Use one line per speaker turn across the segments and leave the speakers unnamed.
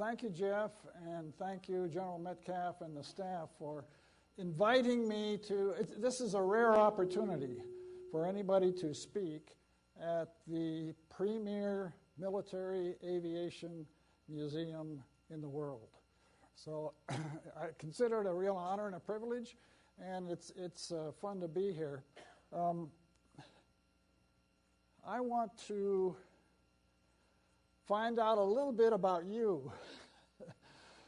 thank you, Jeff, and thank you, General Metcalf and the staff, for inviting me to. This is a rare opportunity for anybody to speak at the premier military aviation museum in the world. So I consider it a real honor and a privilege, and it's fun to be here. I want to find out a little bit about you.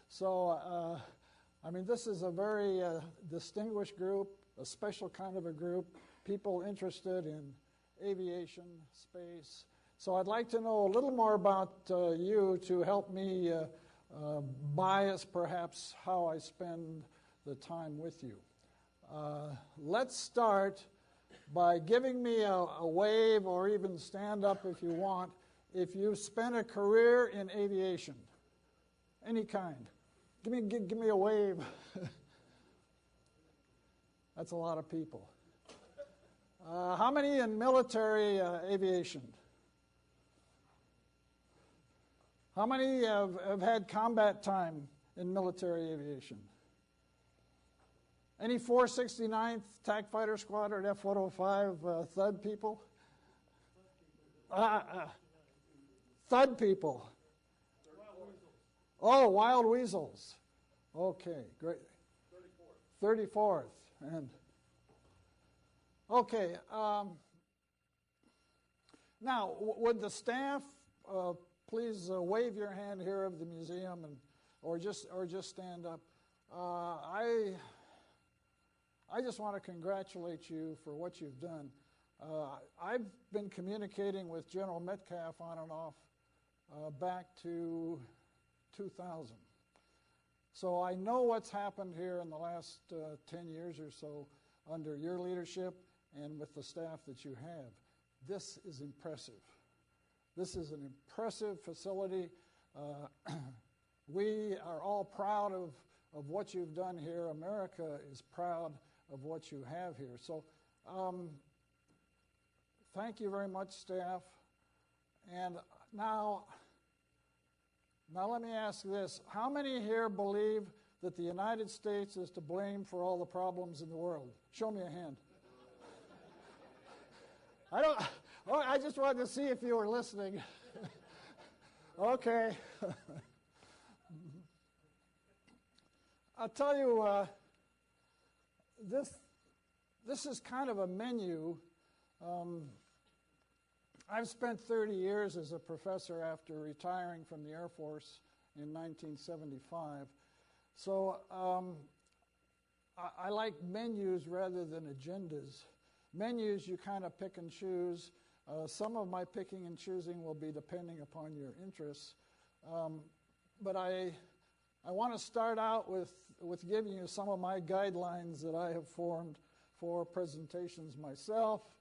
So, I mean, this is a very distinguished group, a special kind of a group, people interested in aviation, space. So I'd like to know a little more about you to help me bias perhaps how I spend the time with you. Let's start by giving me a wave, or even stand up if you want, if you've spent a career in aviation, any kind. Give me a wave. That's a lot of people. How many in military aviation? How many have had combat time in military aviation? Any 469th TAC Fighter Squadron F-105 Thud people? Thud people. Oh, Wild Weasels. Okay, great. 34th. And okay. Now, would the staff please wave your hand here of the museum, or just stand up? I just want to congratulate you for what you've done. I've been communicating with General Metcalf on and off back to 2000. So I know what's happened here in the last 10 years or so under your leadership and with the staff that you have. This is impressive. This is an impressive facility. We are all proud of what you've done here. America is proud of what you have here. So thank you very much, staff. And now let me ask this. How many here believe that the United States is to blame for all the problems in the world? Show me a hand. I just wanted to see if you were listening. Okay. I'll tell you, this is kind of a menu. I've spent 30 years as a professor after retiring from the Air Force in 1975. So I like menus rather than agendas. Menus you kind of pick and choose. Some of my picking and choosing will be depending upon your interests. But I want to start out with giving you some of my guidelines that I have formed for presentations myself.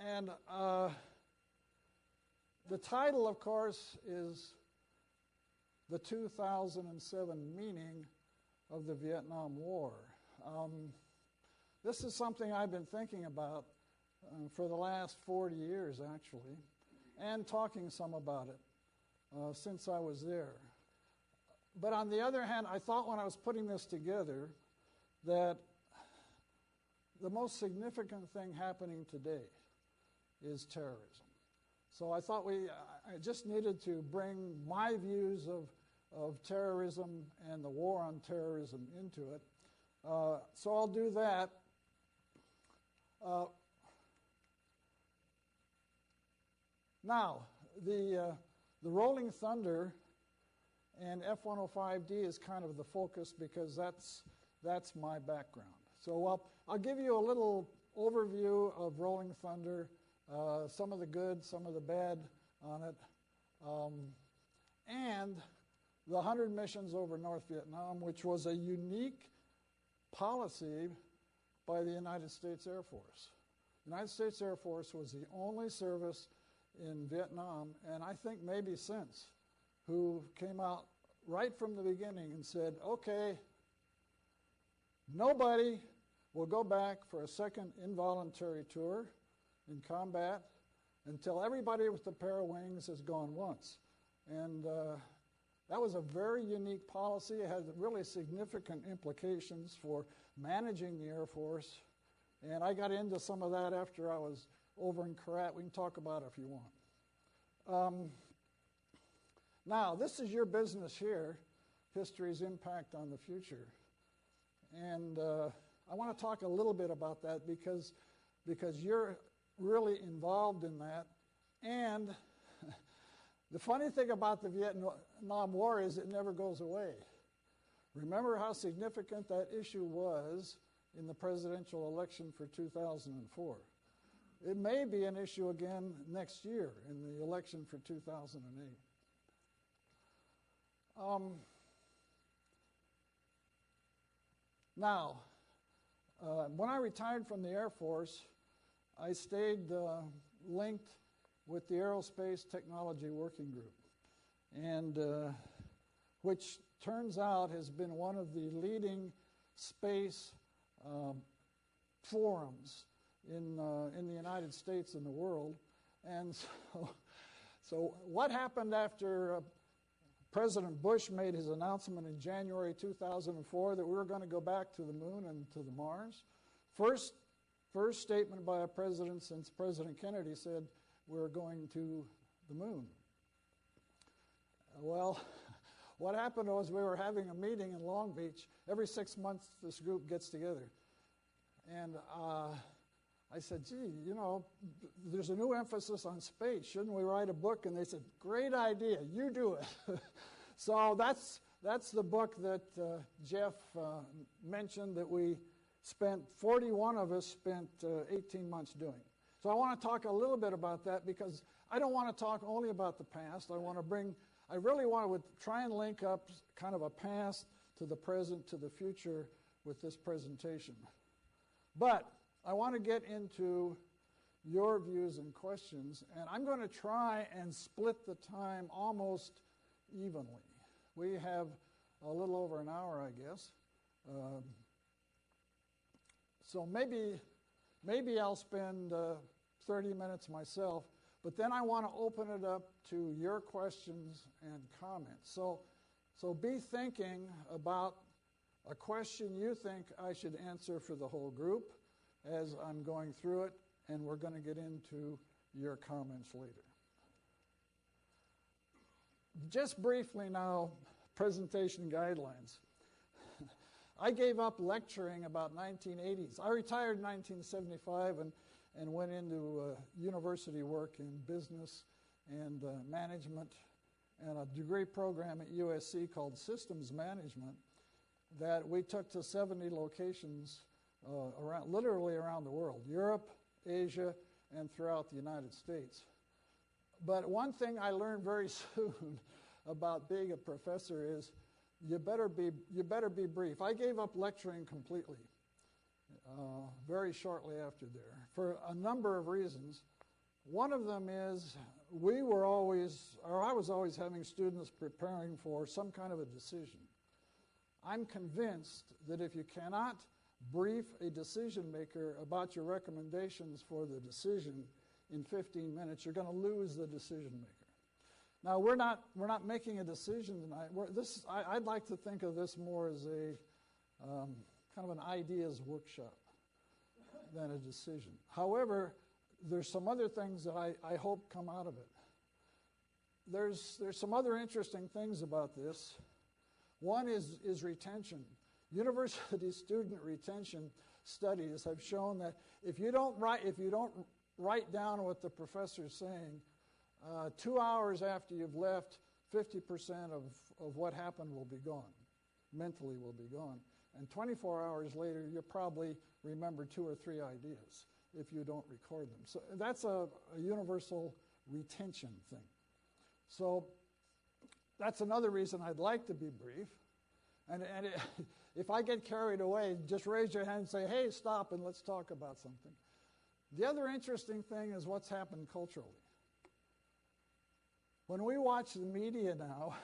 And the title, of course, is The 2007 Meaning of the Vietnam War. This is something I've been thinking about for the last 40 years, actually, and talking some about it since I was there. But on the other hand, I thought when I was putting this together that the most significant thing happening today is terrorism. So I thought I just needed to bring my views of terrorism and the war on terrorism into it. So I'll do that. Now, the Rolling Thunder and F-105D is kind of the focus because that's my background. So I'll give you a little overview of Rolling Thunder, some of the good, some of the bad on it, and the 100 missions over North Vietnam, which was a unique policy by the United States Air Force. The United States Air Force was the only service in Vietnam, and I think maybe since, who came out right from the beginning and said, okay, nobody will go back for a second involuntary tour in combat until everybody with a pair of wings has gone once. And That was a very unique policy. It had really significant implications for managing the Air Force. And I got into some of that after I was over in Korat. We can talk about it if you want. Now, this is your business here, history's impact on the future. And I want to talk a little bit about that because you're really involved in that. And the funny thing about the Vietnam War is it never goes away. Remember how significant that issue was in the presidential election for 2004. It may be an issue again next year in the election for 2008. Now, when I retired from the Air Force, I stayed linked with the Aerospace Technology Working Group, and which turns out has been one of the leading space forums in the United States and the world. And so what happened after President Bush made his announcement in January 2004 that we were going to go back to the moon and to the Mars? First statement by a president since President Kennedy said we're going to the moon. Well, what happened was we were having a meeting in Long Beach. Every 6 months this group gets together. And I said, gee, you know, there's a new emphasis on space. Shouldn't we write a book? And they said, great idea. You do it. So that's the book that Jeff mentioned that we spent, 41 of us spent 18 months doing. So I want to talk a little bit about that because I don't want to talk only about the past. I really want to try and link up kind of a past to the present to the future with this presentation. But I want to get into your views and questions, and I'm going to try and split the time almost evenly. We have a little over an hour, I guess. So maybe I'll spend 30 minutes myself, but then I want to open it up to your questions and comments. So be thinking about a question you think I should answer for the whole group as I'm going through it, and we're going to get into your comments later. Just briefly now, presentation guidelines. I gave up lecturing about 1980s. I retired in 1975 and went into university work in business and management and a degree program at USC called Systems Management that we took to 70 locations literally around the world, Europe, Asia, and throughout the United States. But one thing I learned very soon about being a professor is you better be brief. I gave up lecturing completely very shortly after there for a number of reasons. One of them is I was always having students preparing for some kind of a decision. I'm convinced that if you cannot brief a decision maker about your recommendations for the decision in 15 minutes, you're going to lose the decision maker. Now, we're not making a decision tonight. I'd like to think of this more as a kind of an ideas workshop than a decision. However, there's some other things that I hope come out of it. There's some other interesting things about this. One is retention. University student retention studies have shown that if you don't write down what the professor's saying, 2 hours after you've left, 50% of what happened will be gone, mentally will be gone. And 24 hours later, you'll probably remember 2 or 3 ideas if you don't record them. So that's a universal retention thing. So that's another reason I'd like to be brief. And if I get carried away, just raise your hand and say, hey, stop and let's talk about something. The other interesting thing is what's happened culturally. When we watch the media now,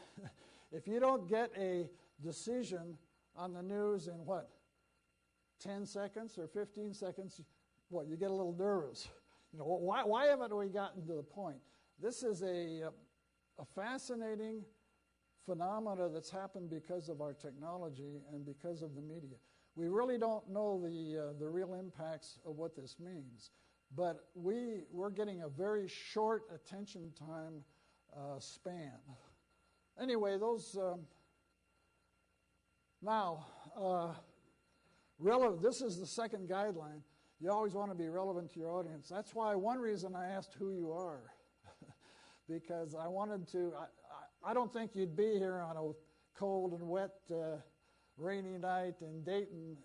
if you don't get a decision on the news in 10 seconds or 15 seconds, you get a little nervous. Why haven't we gotten to the point? This is a fascinating phenomena that's happened because of our technology and because of the media. We really don't know the real impacts of what this means, but we're getting a very short attention time span. Anyway, this is the second guideline. You always want to be relevant to your audience. That's why one reason I asked who you are, because I wanted to, I don't think you'd be here on a cold and wet, rainy night in Dayton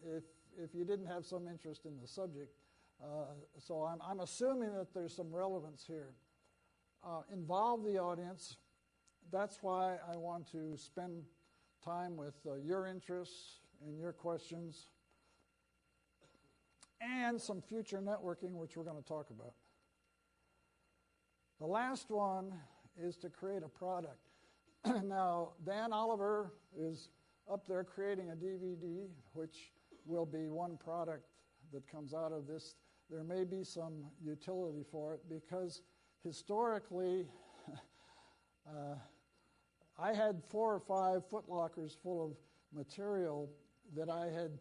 if you didn't have some interest in the subject. So I'm assuming that there's some relevance here. Involve the audience. That's why I want to spend time with your interests and your questions, and some future networking, which we're going to talk about. The last one is to create a product. Now, Dan Oliver is up there creating a DVD, which will be one product that comes out of this. There may be some utility for it, because historically, I had 4 or 5 footlockers full of material that I had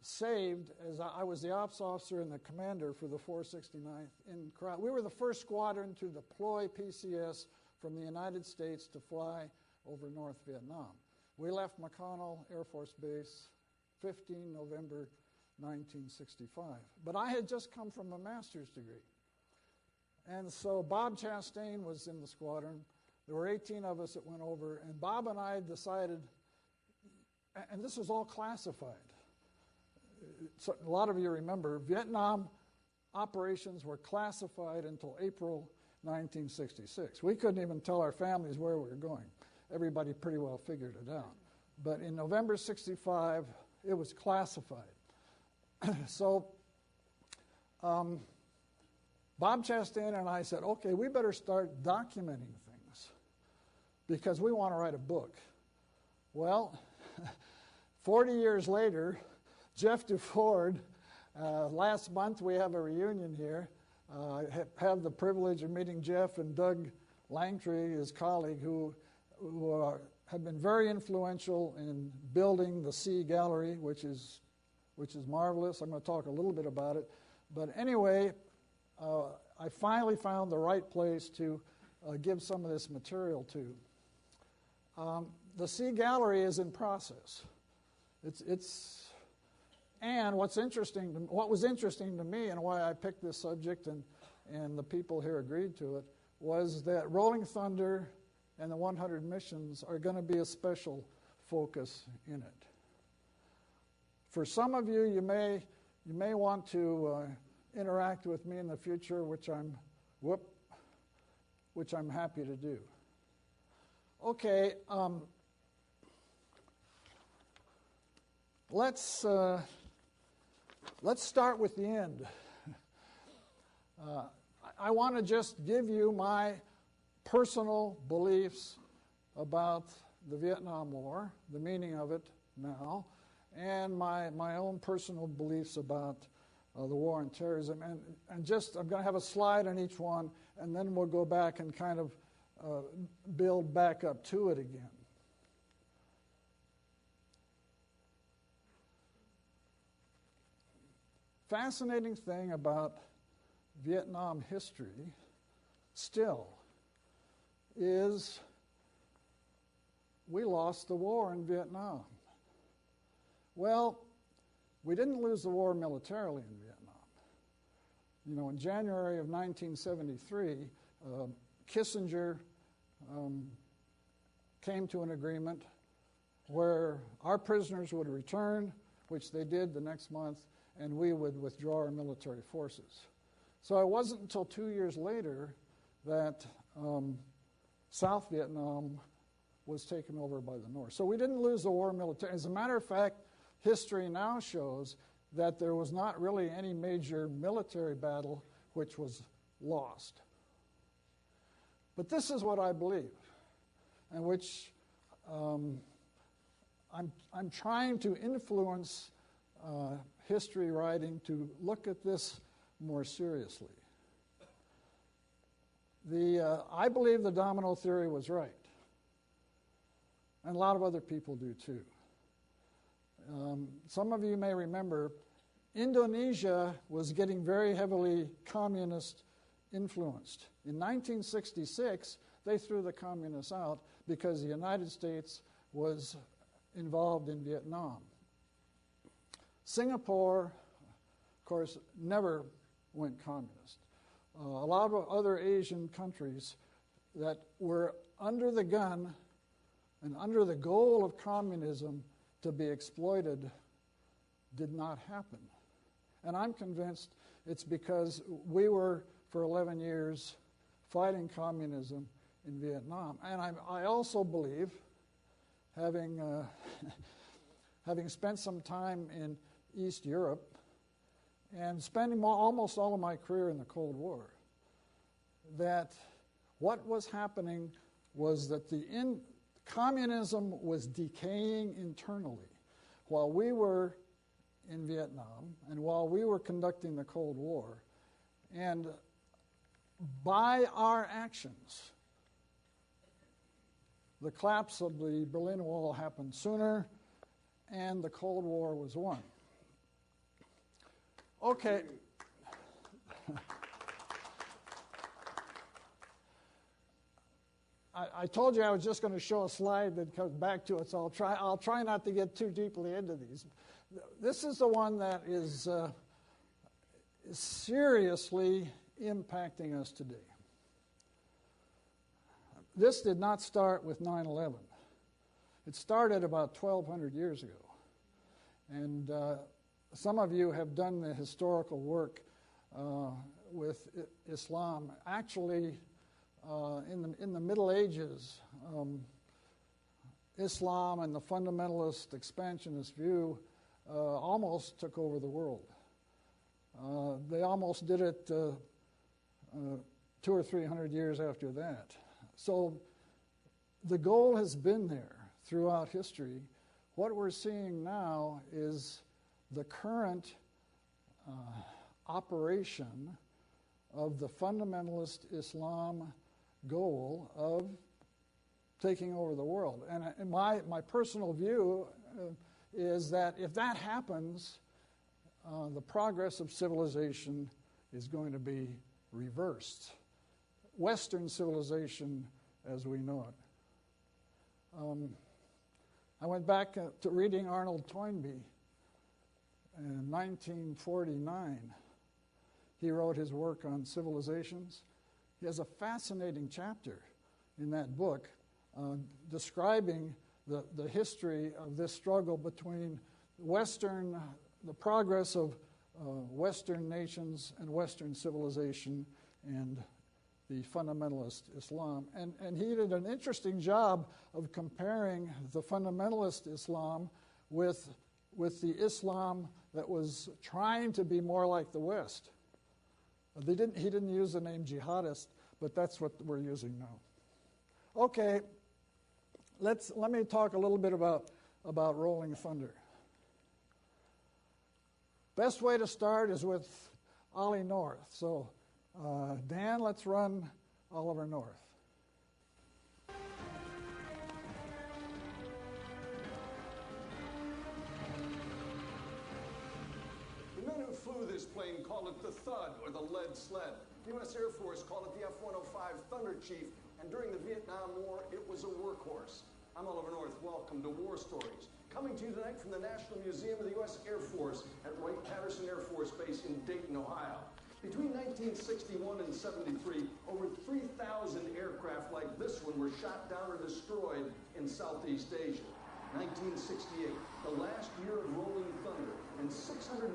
saved as I was the ops officer and the commander for the 469th in Krone. We were the first squadron to deploy PCS from the United States to fly over North Vietnam. We left McConnell Air Force Base 15 November 1965. But I had just come from a master's degree. And so Bob Chastain was in the squadron. There were 18 of us that went over, and Bob and I decided, and this was all classified. So a lot of you remember, Vietnam operations were classified until April 1966. We couldn't even tell our families where we were going. Everybody pretty well figured it out. But in November 65, it was classified. So Bob Chastain and I said, okay, we better start documenting things because we want to write a book. Well, 40 years later, Jeff DuFord, last month we have a reunion here. I have the privilege of meeting Jeff and Doug Langtree, his colleague, who have been very influential in building the Sea Gallery, which is marvelous. I'm going to talk a little bit about it. But anyway, I finally found the right place to give some of this material to. The Sea Gallery is in process. And what was interesting to me and why I picked this subject and the people here agreed to it was that Rolling Thunder and the 100 missions are going to be a special focus in it. For some of you, you may want to interact with me in the future, which I'm happy to do. Okay, let's start with the end. I want to just give you my personal beliefs about the Vietnam War, the meaning of it now, and my own personal beliefs about the war on terrorism. And just, I'm going to have a slide on each one, and then we'll go back and kind of build back up to it again. Fascinating thing about Vietnam history still is we lost the war in Vietnam. Well, we didn't lose the war militarily in Vietnam. You know, in January of 1973, Kissinger came to an agreement where our prisoners would return, which they did the next month, and we would withdraw our military forces. So it wasn't until 2 years later that South Vietnam was taken over by the North. So we didn't lose the war militarily. As a matter of fact, history now shows that there was not really any major military battle which was lost. But this is what I believe, and which I'm trying to influence history writing to look at this more seriously. I believe the domino theory was right. and a lot of other people do too. Some of you may remember Indonesia was getting very heavily communist influenced. In 1966, they threw the communists out because the United States was involved in Vietnam. Singapore, of course, never went communist. A lot of other Asian countries that were under the gun and under the goal of communism to be exploited did not happen. And I'm convinced it's because we were, for 11 years, fighting communism in Vietnam. And I also believe, having spent some time in East Europe and spending almost all of my career in the Cold War, that what was happening was that communism was decaying internally while we were in Vietnam and while we were conducting the Cold War. And by our actions, the collapse of the Berlin Wall happened sooner, and the Cold War was won. Okay. I told you I was just going to show a slide that comes back to it, so I'll try not to get too deeply into these. This is the one that is seriously impacting us today. This did not start with 9/11. It started about 1,200 years ago. And some of you have done the historical work with Islam. Actually, in the Middle Ages, Islam and the fundamentalist expansionist view almost took over the world. They almost did it 200 or 300 years after that. So the goal has been there throughout history. What we're seeing now is the current operation of the fundamentalist Islam goal of taking over the world. And my personal view is that if that happens, the progress of civilization is going to be reversed. Western civilization as we know it. I went back to reading Arnold Toynbee in 1949. He wrote his work on civilizations. He has a fascinating chapter in that book describing the history of this struggle between the progress of Western nations and Western civilization and the fundamentalist Islam. And he did an interesting job of comparing the fundamentalist Islam with the Islam that was trying to be more like the West. He didn't use the name jihadist, but that's what we're using now. Okay, let me talk a little bit about Rolling Thunder. Best way to start is with Ollie North. So, Dan, let's run Oliver North.
The men who flew this plane call it the Thud or the Lead Sled. The U.S. Air Force called it the F-105 Thunderchief, and during the Vietnam War, it was a workhorse. I'm Oliver North. Welcome to War Stories. Coming to you tonight from the National Museum of the U.S. Air Force at Wright-Patterson Air Force Base in Dayton, Ohio. Between 1961 and 73, over 3,000 aircraft like this one were shot down or destroyed in Southeast Asia. 1968, the last year of Rolling Thunder, and 652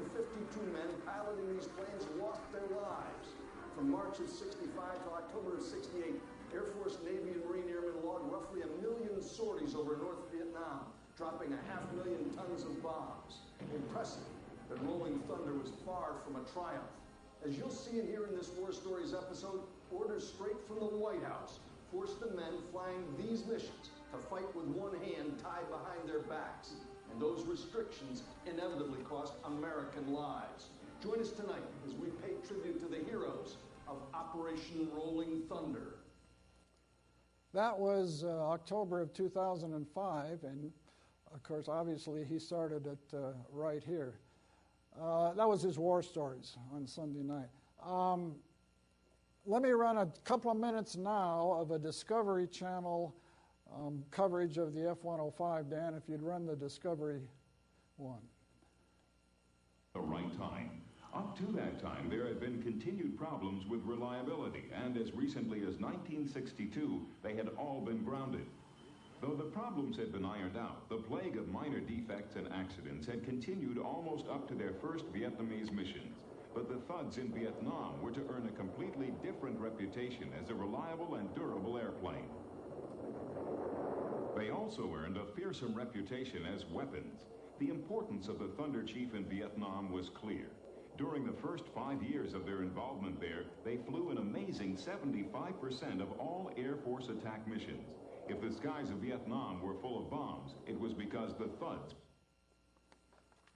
men piloting these planes lost their lives. From March of 65 to October of 68, Air Force, Navy, and Marine Airmen logged roughly 1 million sorties over North Vietnam, dropping 500,000 tons of bombs. Impressive, but Rolling Thunder was far from a triumph. As you'll see and hear in this War Stories episode, orders straight from the White House forced the men flying these missions to fight with one hand tied behind their backs. And those restrictions inevitably cost American lives. Join us tonight as we pay tribute to the heroes of Operation Rolling Thunder.
That was October of 2005, and of course, obviously, he started it right here. That was his war stories on Sunday night. Let me run a couple of minutes now of a Discovery Channel coverage of the F-105. Dan, if you'd run the Discovery one.
The right time. Up to that time, there had been continued problems with reliability, and as recently as 1962, they had all been grounded. Though the problems had been ironed out, the plague of minor defects and accidents had continued almost up to their first Vietnamese missions. But the Thuds in Vietnam were to earn a completely different reputation as a reliable and durable airplane. They also earned a fearsome reputation as weapons. The importance of the Thunderchief in Vietnam was clear. During the first 5 years of their involvement there, they flew an amazing 75% of all Air Force attack missions. If the skies of Vietnam were full of bombs, it was because the Thuds.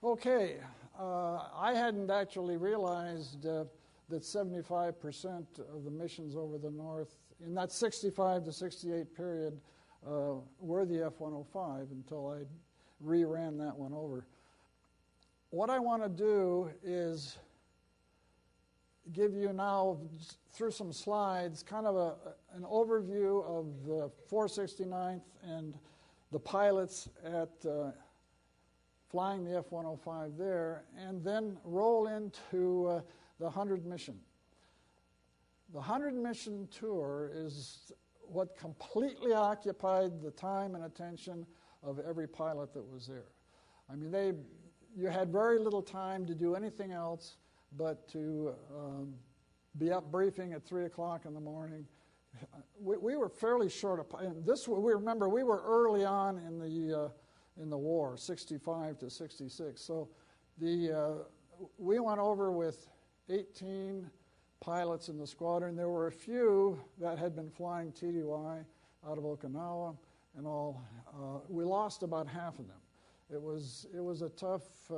Okay, I hadn't actually realized that 75% of the missions over the North, in that 65 to 68 period, were the F-105 until I reran that one over. What I want to do is give you now, through some slides, kind of an overview of the 469th and the pilots at flying the F-105 there, and then roll into the 100 mission. The 100 mission tour is what completely occupied the time and attention of every pilot that was there. I mean, you had very little time to do anything else but to be up briefing at 3 o'clock in the morning. We were fairly short of, and we remember we were early on in the war, 65 to 66. So we went over with 18 pilots in the squadron. There were a few that had been flying TDY out of Okinawa and all. We lost about half of them. It was a tough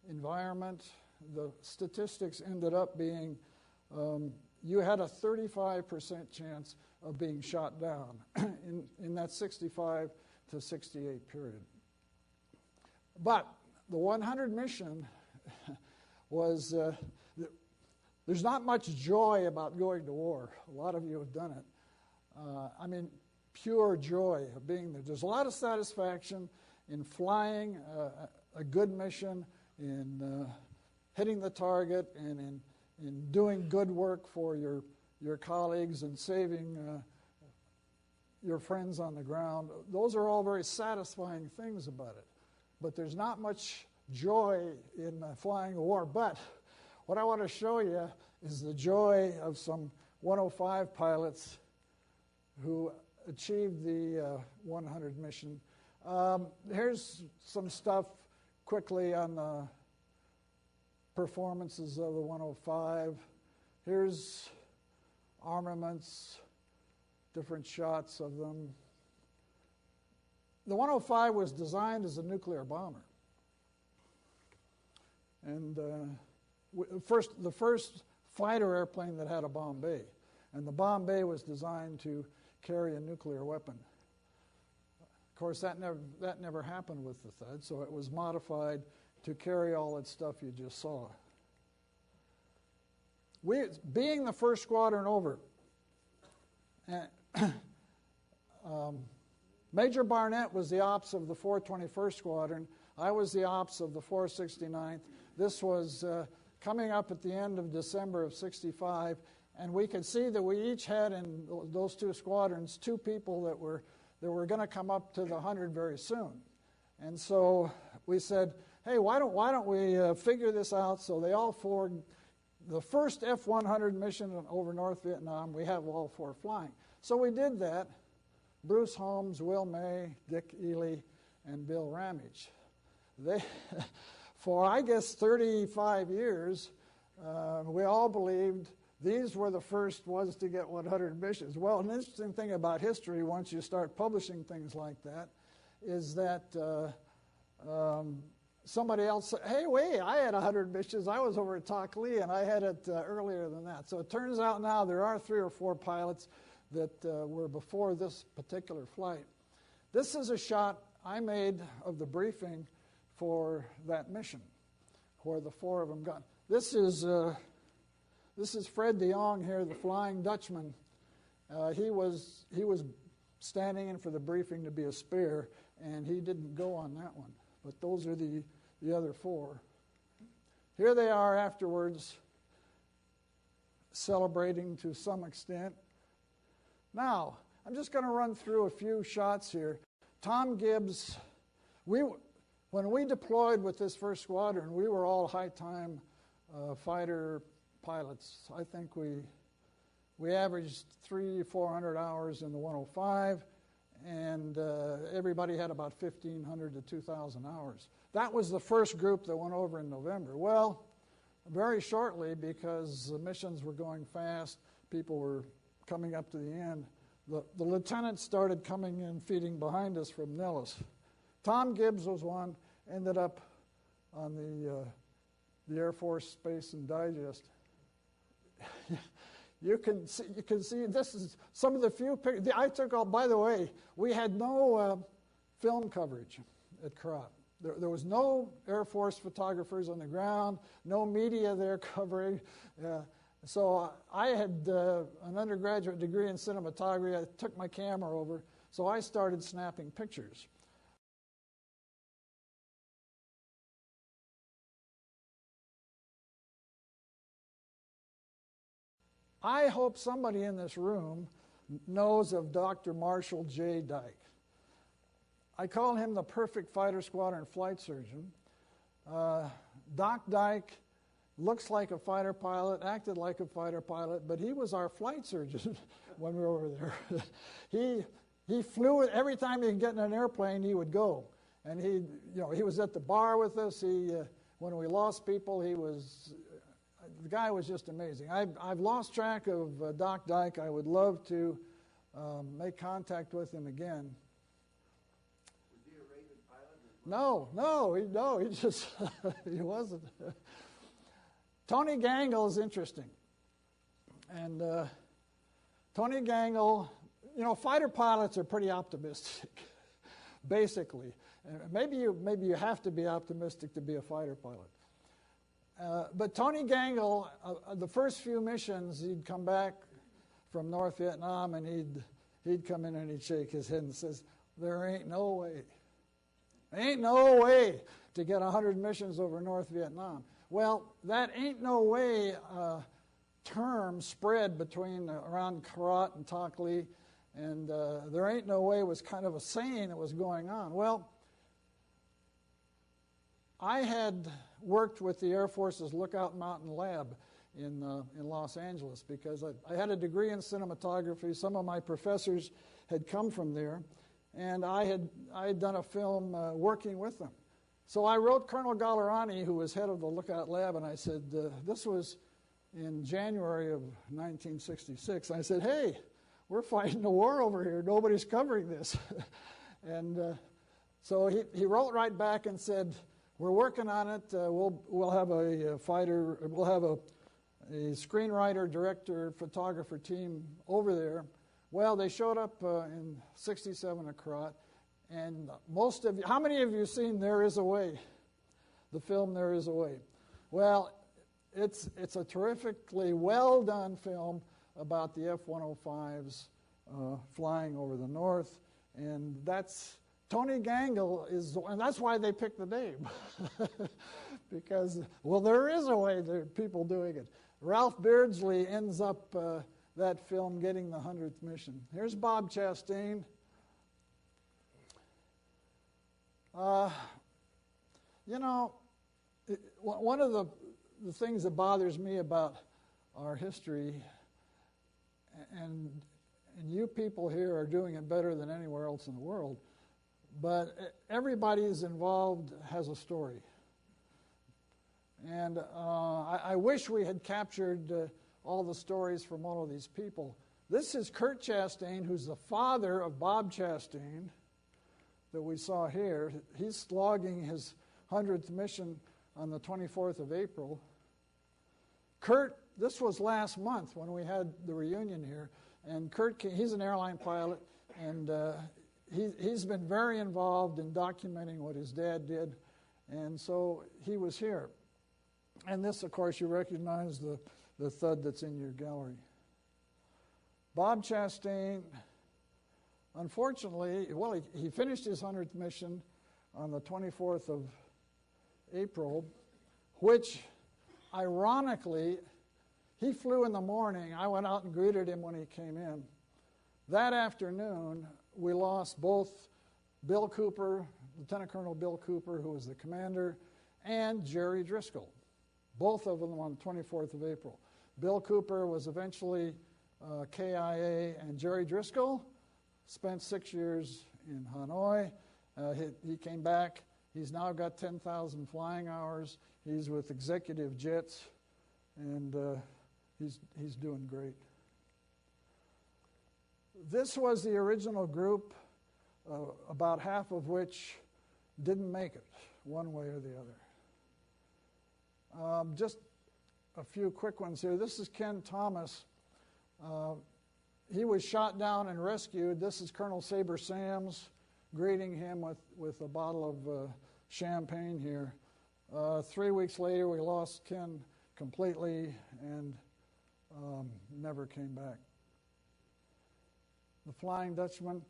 environment. The statistics ended up being you had a 35% chance of being shot down in that 65 to 68 period. But the 100 mission was, there's not much joy about going to war. A lot of you have done it. I mean, pure joy of being there. There's a lot of satisfaction in flying a good mission, in hitting the target, and in doing good work for your colleagues and saving your friends on the ground. Those are all very satisfying things about it. But there's not much joy in flying a war. But what I want to show you is the joy of some 105 pilots who achieved the 100 mission. Here's some stuff quickly on the performances of the 105. Here's armaments, different shots of them. The 105 was designed as a nuclear bomber. And the first fighter airplane that had a bomb bay. And the bomb bay was designed to carry a nuclear weapon. Of course, that never happened with the Thud, so it was modified to carry all that stuff you just saw. Being the first squadron over, Major Barnett was the ops of the 421st Squadron. I was the ops of the 469th. This was coming up at the end of December of 65, and we could see that we each had in those two squadrons 2 people that were going to come up to the 100 very soon. And so we said, hey, why don't we figure this out? So they all formed the first F-100 mission over North Vietnam. We have all 4 flying. So we did that. Bruce Holmes, Will May, Dick Ely, and Bill Ramage. They, for I guess 35 years, we all believed these were the first ones to get 100 missions. Well, an interesting thing about history, once you start publishing things like that, is that somebody else said, hey, wait, I had 100 missions. I was over at Tak Lee, and I had it earlier than that. So it turns out now there are 3 or 4 pilots that were before this particular flight. This is a shot I made of the briefing for that mission, where the four of them got. This is Fred de Jong here, the Flying Dutchman. He was standing in for the briefing to be a spare, and he didn't go on that one. But those are the other four. Here they are afterwards, celebrating to some extent. Now, I'm just going to run through a few shots here. Tom Gibbs, when we deployed with this first squadron, we were all high-time fighter pilots. I think we averaged 300-400 hours in the 105, and everybody had about 1,500 to 2,000 hours. That was the first group that went over in November. Well, very shortly, because the missions were going fast, people were coming up to the end, the lieutenants started coming in, feeding behind us from Nellis. Tom Gibbs was one, ended up on the Air Force Space and Digest. You can see this is some of the few pictures I took. By the way, we had no film coverage at Krone. There was no Air Force photographers on the ground, no media there covering. So I had an undergraduate degree in cinematography. I took my camera over, so I started snapping pictures. I hope somebody in this room knows of Dr. Marshall J. Dyke. I call him the perfect fighter squadron flight surgeon. Doc Dyke looks like a fighter pilot, acted like a fighter pilot, but he was our flight surgeon when we were over there. He flew every time he could get in an airplane, he would go. And he was at the bar with us. When we lost people, the guy was just amazing. I've lost track of Doc Dyke. I would love to make contact with him again.
Was he a Raven pilot?
No, he just he wasn't. Tony Gangle is interesting, and Tony Gangle, fighter pilots are pretty optimistic, basically. Maybe you have to be optimistic to be a fighter pilot. But Tony Gangle, the first few missions, he'd come back from North Vietnam and he'd come in and he'd shake his head and says, "There ain't no way. Ain't no way to get 100 missions over North Vietnam." Well, that "ain't no way" term spread around Karat and Tok Lee, and "there ain't no way" was kind of a saying that was going on. Well, I had worked with the Air Force's Lookout Mountain Lab in Los Angeles because I had a degree in cinematography. Some of my professors had come from there, and I had done a film working with them. So I wrote Colonel Gallerani, who was head of the Lookout Lab, and I said, this was in January of 1966. I said, "Hey, we're fighting a war over here. Nobody's covering this." And so he wrote right back and said, "We're working on it. We'll have a fighter. We'll have a screenwriter, director, photographer team over there." Well, they showed up in '67 at Karat, and most of you. How many of you seen "There Is a Way"? The film "There Is a Way." Well, it's a terrifically well done film about the F-105s flying over the north, and that's. Tony Gangle and that's why they picked the name, because, well, there is a way. There are people doing it. Ralph Beardsley ends up that film getting the 100th mission. Here's Bob Chastain. One of the things that bothers me about our history, and you people here are doing it better than anywhere else in the world, but everybody who's involved has a story. And I wish we had captured all the stories from all of these people. This is Kurt Chastain, who's the father of Bob Chastain that we saw here. He's logging his 100th mission on the 24th of April. Kurt, this was last month when we had the reunion here. And Kurt, he's an airline pilot, and he's been very involved in documenting what his dad did, and so he was here. And this, of course, you recognize the Thud that's in your gallery. Bob Chastain, unfortunately, well, he finished his 100th mission on the 24th of April, which, ironically, he flew in the morning. I went out and greeted him when he came in. That afternoon, we lost both Bill Cooper, Lieutenant Colonel Bill Cooper, who was the commander, and Jerry Driscoll, both of them on the 24th of April. Bill Cooper was eventually KIA, and Jerry Driscoll spent 6 years in Hanoi. He came back. He's now got 10,000 flying hours. He's with executive jets, and he's doing great. This was the original group, about half of which didn't make it, one way or the other. Just a few quick ones here. This is Ken Thomas. He was shot down and rescued. This is Colonel Saber Sams greeting him with a bottle of champagne here. 3 weeks later, we lost Ken completely and never came back. The Flying Dutchman.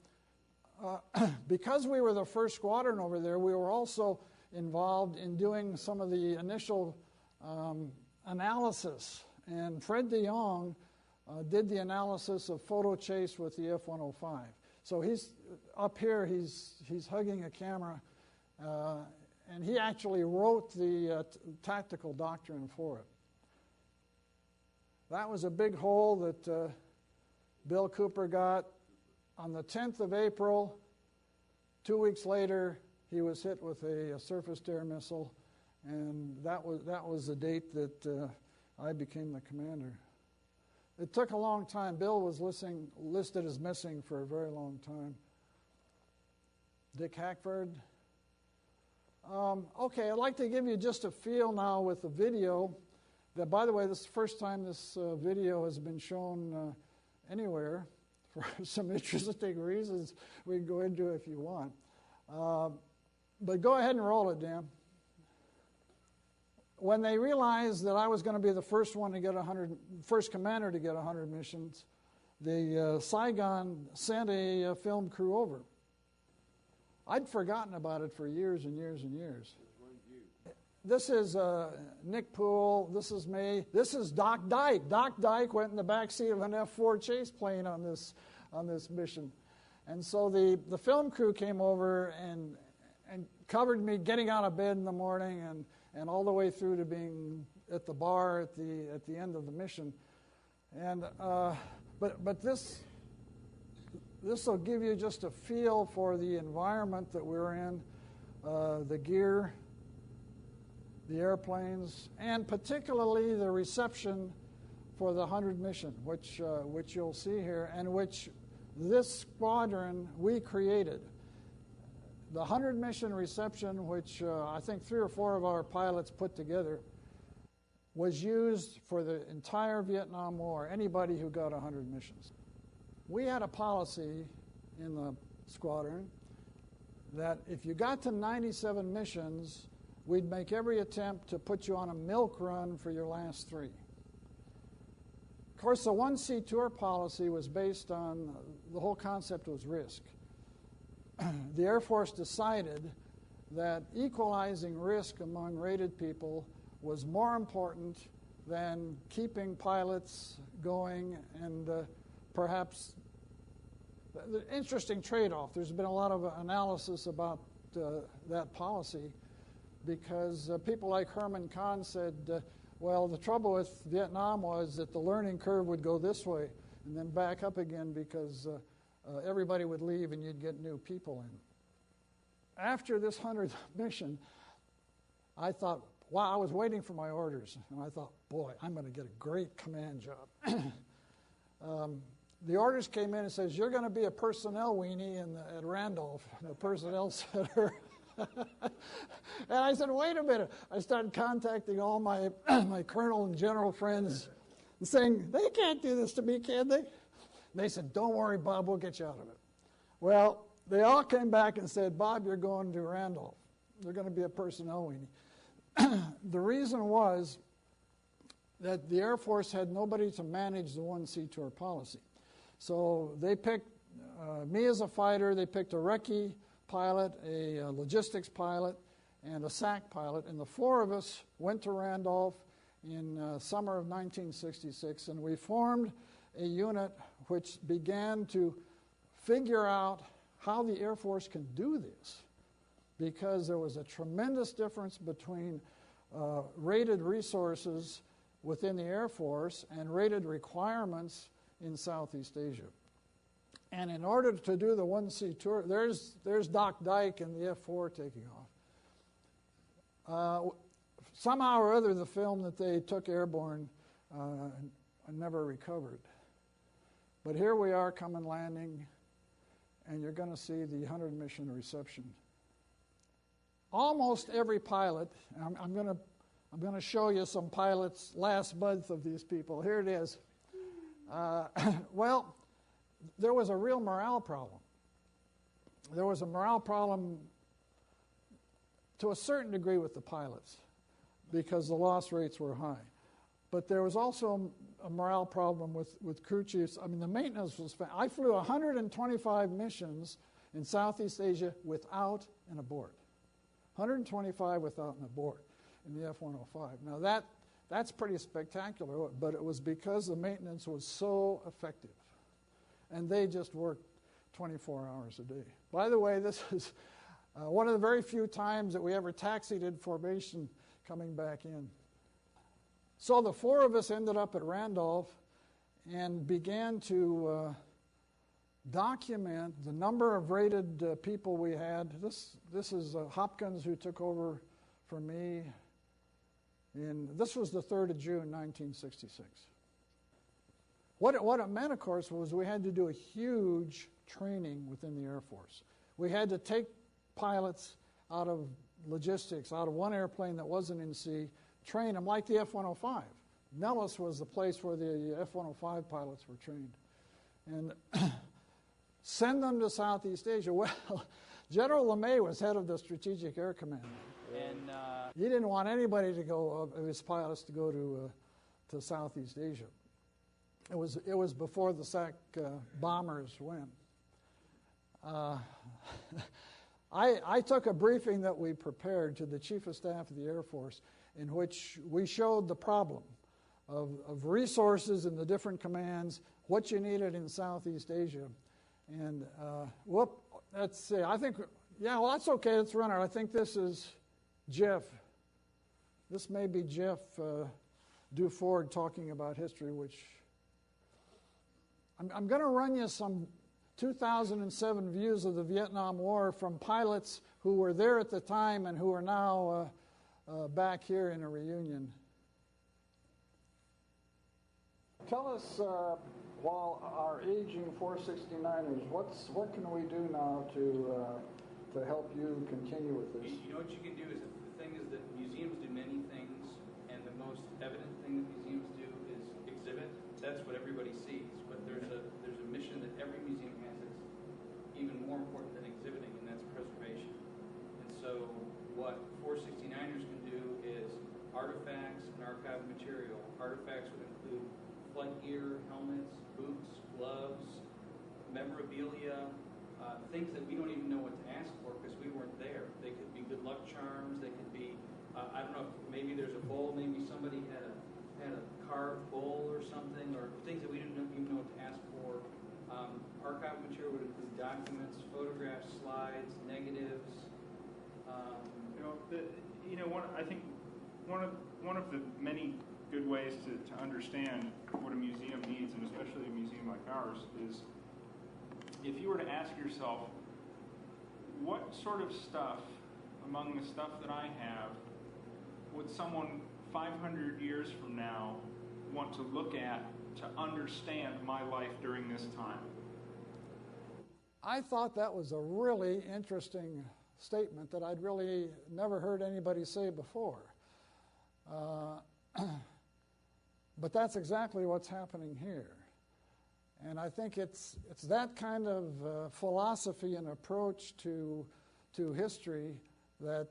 Because we were the first squadron over there, we were also involved in doing some of the initial analysis. And Fred de Jong did the analysis of photo chase with the F-105. So he's up here, he's hugging a camera, and he actually wrote the tactical doctrine for it. That was a big hole that Bill Cooper got. On the 10th of April, 2 weeks later, he was hit with a surface-to-air missile, and that was the date that I became the commander. It took a long time. Bill was listed as missing for a very long time. Dick Hackford. Okay, I'd like to give you just a feel now with the video. That, by the way, this is the first time this video has been shown anywhere for some interesting reasons we can go into if you want. But go ahead and roll it, Dan. When they realized that I was going to be the first one to get first commander to get 100 missions, the Saigon sent a film crew over. I'd forgotten about it for years and years and years. This is Nick Poole. This is me. This is Doc Dyke. Doc Dyke went in the back seat of an F-4 chase plane on this mission. And so the film crew came over and covered me getting out of bed in the morning and all the way through to being at the bar at the end of the mission. And but this will give you just a feel for the environment that we're in, the gear, the airplanes, and particularly the reception for the 100 mission, which you'll see here, and which this squadron we created. The 100 mission reception, which I think 3 or 4 of our pilots put together, was used for the entire Vietnam War, anybody who got 100 missions. We had a policy in the squadron that if you got to 97 missions, we'd make every attempt to put you on a milk run for your last 3. Of course, the 1C tour policy was based on, the whole concept was risk. The Air Force decided that equalizing risk among rated people was more important than keeping pilots going, and perhaps the interesting trade-off. There's been a lot of analysis about that policy, because people like Herman Kahn said, well, the trouble with Vietnam was that the learning curve would go this way and then back up again, because everybody would leave and you'd get new people in. After this 100th mission, I thought, wow, I was waiting for my orders, and I thought, boy, I'm going to get a great command job. The orders came in and says, you're going to be a personnel weenie at Randolph, the personnel center. And I said, wait a minute. I started contacting all my colonel and general friends and saying, they can't do this to me, can they? They said, don't worry, Bob, we'll get you out of it. Well, they all came back and said, Bob, you're going to Randolph. They're going to be a personnel weenie. The reason was that the Air Force had nobody to manage the 1C tour policy. So they picked me as a fighter, they picked a recce pilot, a logistics pilot, and a SAC pilot, and the four of us went to Randolph in summer of 1966, and we formed a unit which began to figure out how the Air Force can do this, because there was a tremendous difference between rated resources within the Air Force and rated requirements in Southeast Asia. And in order to do the 1C tour, there's Doc Dyke and the F-4 taking off. Somehow or other, the film that they took airborne never recovered. But here we are, coming landing, and you're going to see the 100 mission reception. Almost every pilot, I'm going to show you some pilots last month of these people. Here it is. Well, there was a real morale problem. There was a morale problem to a certain degree with the pilots because the loss rates were high. But there was also a morale problem with crew chiefs. I mean, the maintenance was I flew 125 missions in Southeast Asia without an abort. 125 without an abort in the F-105. Now that's pretty spectacular, but it was because the maintenance was so effective. And they just worked 24 hours a day. By the way, this is one of the very few times that we ever taxied in formation coming back in. So the four of us ended up at Randolph and began to document the number of rated people we had. This is Hopkins, who took over for me. This was the 3rd of June, 1966. What it meant, of course, was we had to do a huge training within the Air Force. We had to take pilots out of logistics, out of one airplane that wasn't in sea, train them like the F-105. Nellis was the place where the F-105 pilots were trained. And send them to Southeast Asia. Well, General LeMay was head of the Strategic Air Command. And he didn't want anybody to go, of his pilots, to go to Southeast Asia. It was before the SAC bombers went. I took a briefing that we prepared to the Chief of Staff of the Air Force in which we showed the problem of resources in the different commands, what you needed in Southeast Asia. And, let's see, I think, well, that's okay, let's run it. I think this is Jeff. This may be Jeff Duford talking about history, which I'm going to run you some 2007 views of the Vietnam War from pilots who were there at the time and who are now back here in a reunion. Tell us, while our aging 469ers, what can we do now to help you continue with this?
You know what you can do is, the thing is that museums do many things, and the most evident thing that museums do is exhibit. That's what everybody sees, but there's a mission that every museum has that's even more important than exhibiting, and that's preservation. And so what 469ers can do is artifacts and archived material. Artifacts would include flight gear, helmets, boots, gloves, memorabilia, things that we don't even know what to ask for because we weren't there. They could be good luck charms. They could be, I don't know, maybe there's a bowl. Maybe somebody had a carved bowl or something, or things that we didn't even know what to ask for. Archive material would include documents, photographs, slides, negatives.
I think one of the many good ways to understand what a museum needs, and especially a museum like ours, is if you were to ask yourself, what sort of stuff among the stuff that I have would someone 500 years from now want to look at to understand my life during this time?
I thought that was a really interesting statement that I'd really never heard anybody say before. But that's exactly what's happening here. And I think it's that kind of philosophy and approach to history that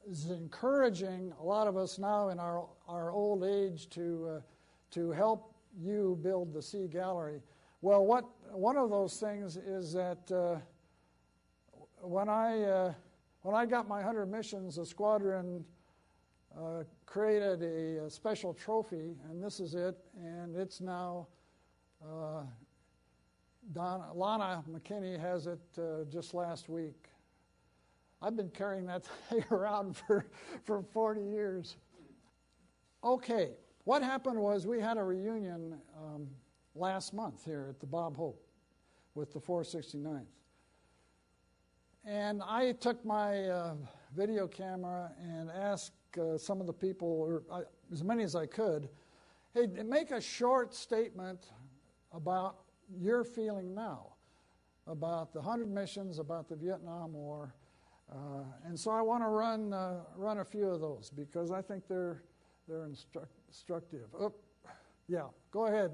is encouraging a lot of us now in our old age to help you build the Sea Gallery. Well, one of those things is that when I got my 100 missions, the squadron created a special trophy, and this is it, and it's now Lana McKinney has it just last week. I've been carrying that thing around for 40 years. Okay, what happened was we had a reunion last month here at the Bob Hope with the 469th. And I took my video camera and asked some of the people, or as many as I could, hey, make a short statement about your feeling now, about the 100 missions, about the Vietnam War. And so I want to run a few of those because I think they're instructive. Oh, yeah, go ahead.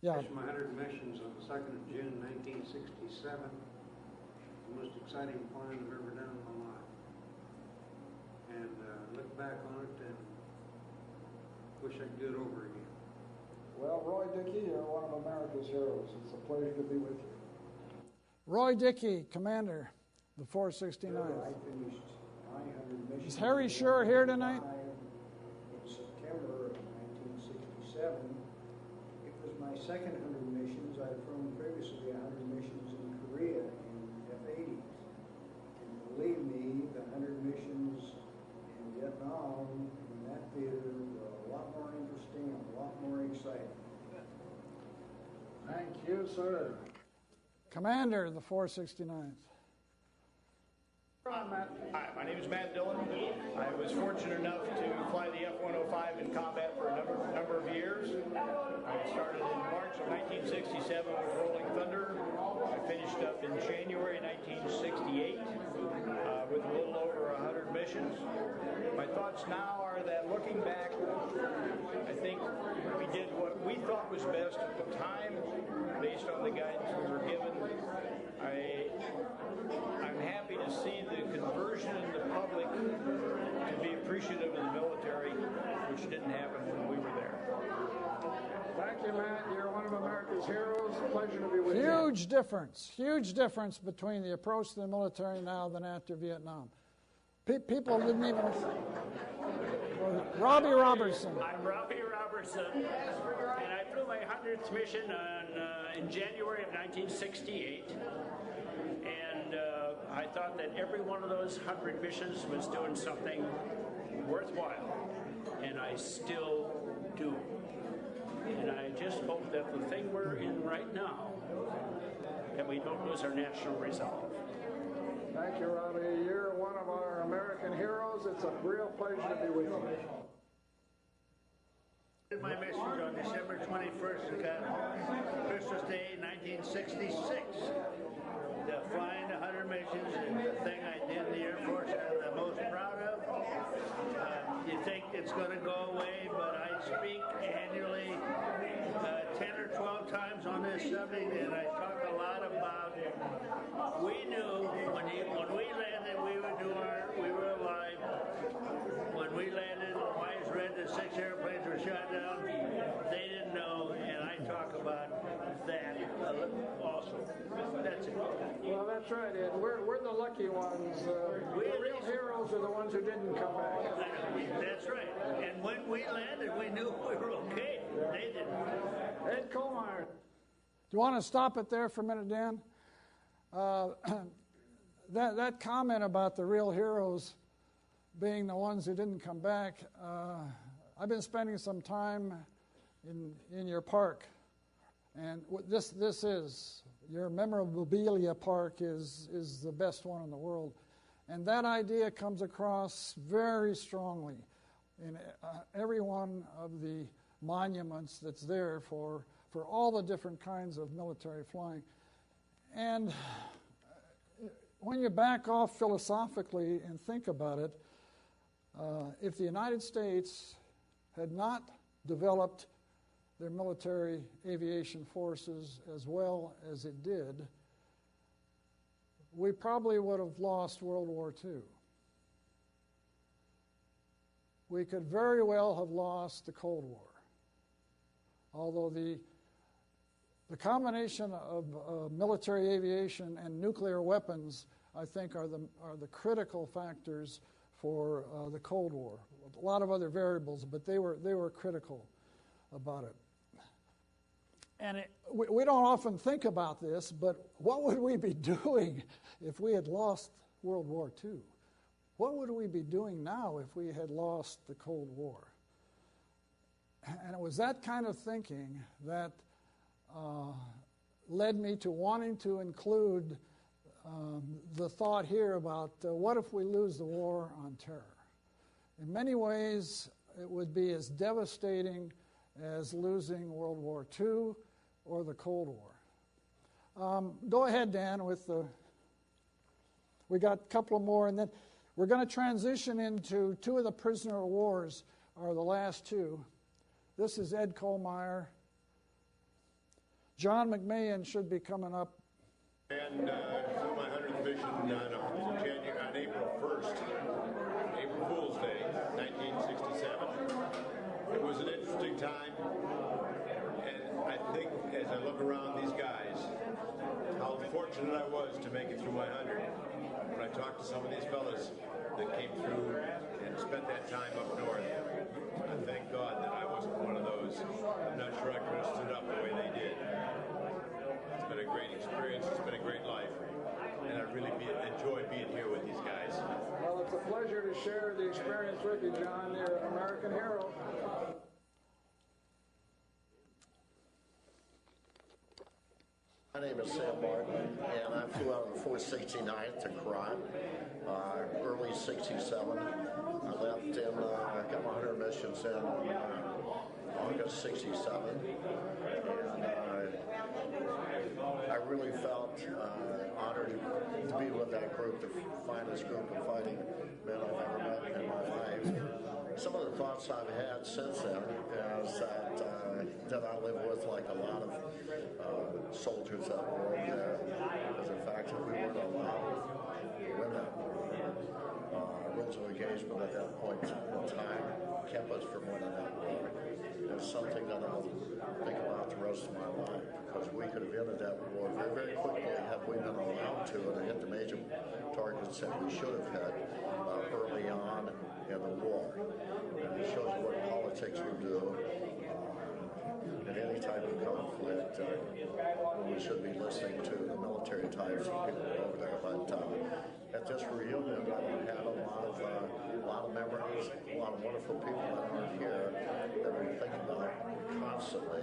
Yeah.
My 100 missions on the 2nd of June, 1967. The most exciting flying I've ever done in my life. And look back on it and wish I could do it over again.
Well, Roy Dickey, you're one of America's heroes. It's a pleasure to be with you. Roy Dickey, Commander, the 469th.
I finished my 100 missions.
Is Harry Shure here tonight?
In September of 1967. It was my second 100 missions. I'd flown previously 100 missions in Korea in F-80s. And believe me, the 100 missions in Vietnam in that theater were a lot more interesting and a lot more exciting.
Thank you, sir. Commander of the 469th.
Hi, my name is Matt Dillon. I was fortunate enough to fly the F-105 in combat for a number of years. I started in March of 1967 with Rolling Thunder. I finished up in January 1968 with a little over 100 missions. My thoughts now are that looking back, I think we did what we thought was best at the time based on the guidance we were given. I'm happy to see the conversion in the public to be appreciative of the military, which didn't happen when we were there.
Thank you, Matt. You're one of America's heroes. Pleasure to be with you. Huge difference between the approach to the military now than after Vietnam. People didn't even... Robbie Robertson.
I'm Robbie Robertson, and I flew my 100th mission in January of 1968. And I thought that every one of those 100 missions was doing something worthwhile, and I still do. And I just hope that the thing we're in right now, that we don't lose our national resolve.
Thank you, Robbie. You're one of our American heroes. It's a real pleasure to be with you.
Did my mission on December 21st, Christmas Day, 1966. Flying 100 missions is the thing I did in the Air Force I'm the most proud of. You think it's going to go away, but I speak annually 10 or 12 times on this subject, and I talk a lot about we knew when we landed we were alive. When we landed, Wise read that 6 airplanes were shot down. They didn't know, and I talk about that also. That's it.
Well, that's right, Ed. We're the lucky ones. The real heroes are the ones who didn't come back.
That's right. And when we landed, we knew we were okay. They didn't.
Ed Colmeyer. Do you want to stop it there for a minute, Dan? That comment about the real heroes being the ones who didn't come back, I've been spending some time in your park, and this is your memorabilia park is the best one in the world, and that idea comes across very strongly in every one of the monuments that's there for all the different kinds of military flying. And when you back off philosophically and think about it, if the United States had not developed their military aviation forces as well as it did, we probably would have lost World War II. We could very well have lost the Cold War. Although the combination of military aviation and nuclear weapons, I think, are the critical factors for the Cold War. A lot of other variables, but they were critical about it. And we don't often think about this, but what would we be doing if we had lost World War II? What would we be doing now if we had lost the Cold War? And it was that kind of thinking that led me to wanting to include the thought here about what if we lose the war on terror? In many ways, it would be as devastating as losing World War II or the Cold War. Go ahead, Dan, with we got a couple more, and then we're going to transition into two of the prisoner of wars, are the last two. This is Ed Kohlmeyer. John McMahon should be coming up.
And flew my 100th mission on April 1st, April Fool's Day, 1967. It was an interesting time, and I think as I look around these guys, how fortunate I was to make it through my 100. When I talked to some of these fellas that came through and spent that time up north, I thank God that I wasn't one of those. I'm not sure I could have stood up the way they did. It's been a great experience. It's been a great life. And I really enjoy being here with these guys.
Well, it's a pleasure to share the experience with you, John. You're an American hero.
My name is Sam Martin, and I flew out of the 469th to Krone, early '67. I left in, got my 100 missions in August '67, and I really felt honored to be with that group, the finest group of fighting men I've ever met in my life. Some of the thoughts I've had since then is that I live with, like a lot of soldiers that were over there, is the fact that we weren't allowed women. Rules of engagement at that point in time kept us from winning that war. It's something that I'll think about the rest of my life, because we could have ended that war very, very quickly had we been allowed to and hit the major targets that we should have hit early on in the war. And it shows you what politics will do in any type of conflict. We should be listening to the military types of people over there. But at this reunion, I had a lot of memories, a lot of wonderful people that aren't here that we think about constantly.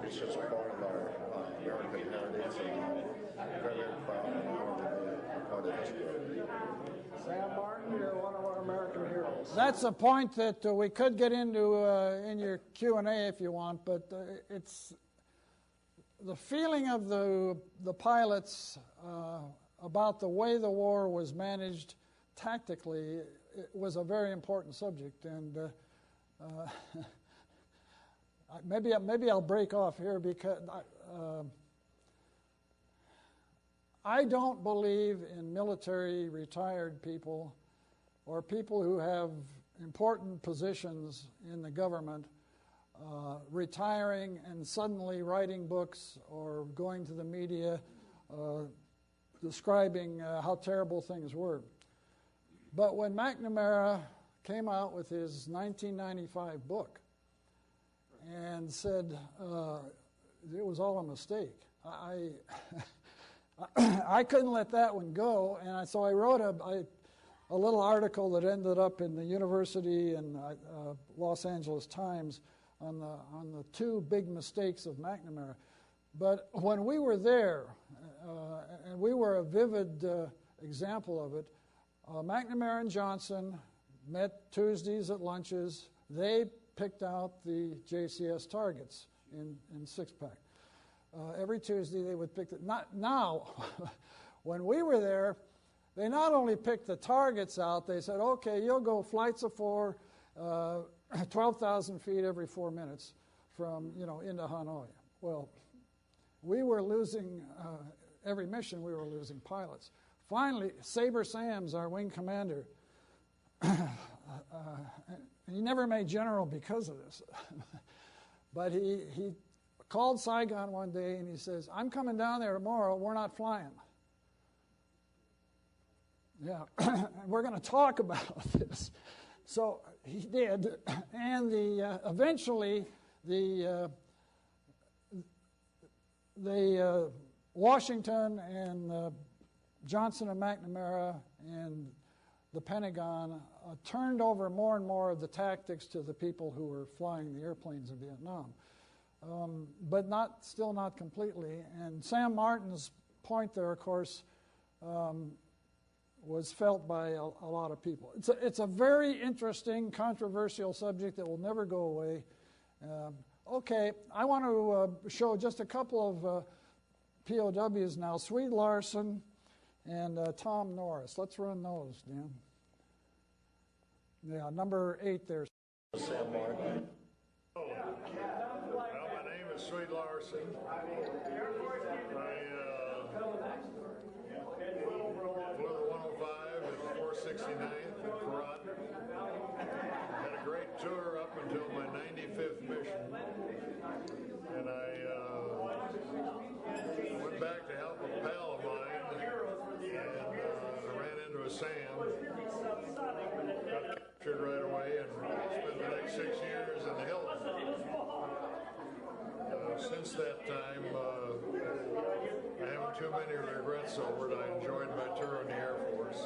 It's just part of our American heritage, and I'm very, very proud and honored to be a part of this group.
Sam Martin, you're one of our American heroes. That's a point that we could get into in your Q&A if you want, but it's the feeling of the pilots about the way the war was managed tactically. It was a very important subject, and maybe I'll break off here because I don't believe in military retired people or people who have important positions in the government retiring and suddenly writing books or going to the media describing how terrible things were. But when McNamara came out with his 1995 book and said it was all a mistake, I couldn't let that one go, and so I wrote a little article that ended up in the University and Los Angeles Times on the two big mistakes of McNamara. But when we were there, and we were a vivid example of it, McNamara and Johnson met Tuesdays at lunches. They picked out the JCS targets in six-pack. Every Tuesday they would pick now, when we were there, they not only picked the targets out, they said, okay, you'll go flights of 4, 12,000 feet every 4 minutes from, into Hanoi. Well, we were losing, every mission we were losing pilots. Finally, Sabre Sams, our wing commander, he never made general because of this, but he called Saigon one day and he says, "I'm coming down there tomorrow, we're not flying." Yeah, and we're going to talk about this. So he did, and eventually the Washington and Johnson and McNamara and the Pentagon turned over more and more of the tactics to the people who were flying the airplanes in Vietnam, but still not completely. And Sam Martin's point there, of course, was felt by a lot of people. It's a very interesting, controversial subject that will never go away. Okay, I want to show just a couple of POWs now. Swede Larson and Tom Norris. Let's run those, Dan. Yeah, number 8 there.
Sam Martin.
Well, my name is Swede Larson. I flew the 105 at 469th in Krone. Had a great tour up until my 95th mission. And I went back to help a pal of mine, and I ran into a Sam. Got captured right away and spent the next 6 years in the Hilton. Since that time, I haven't too many regrets over it. I enjoyed my tour in the Air Force.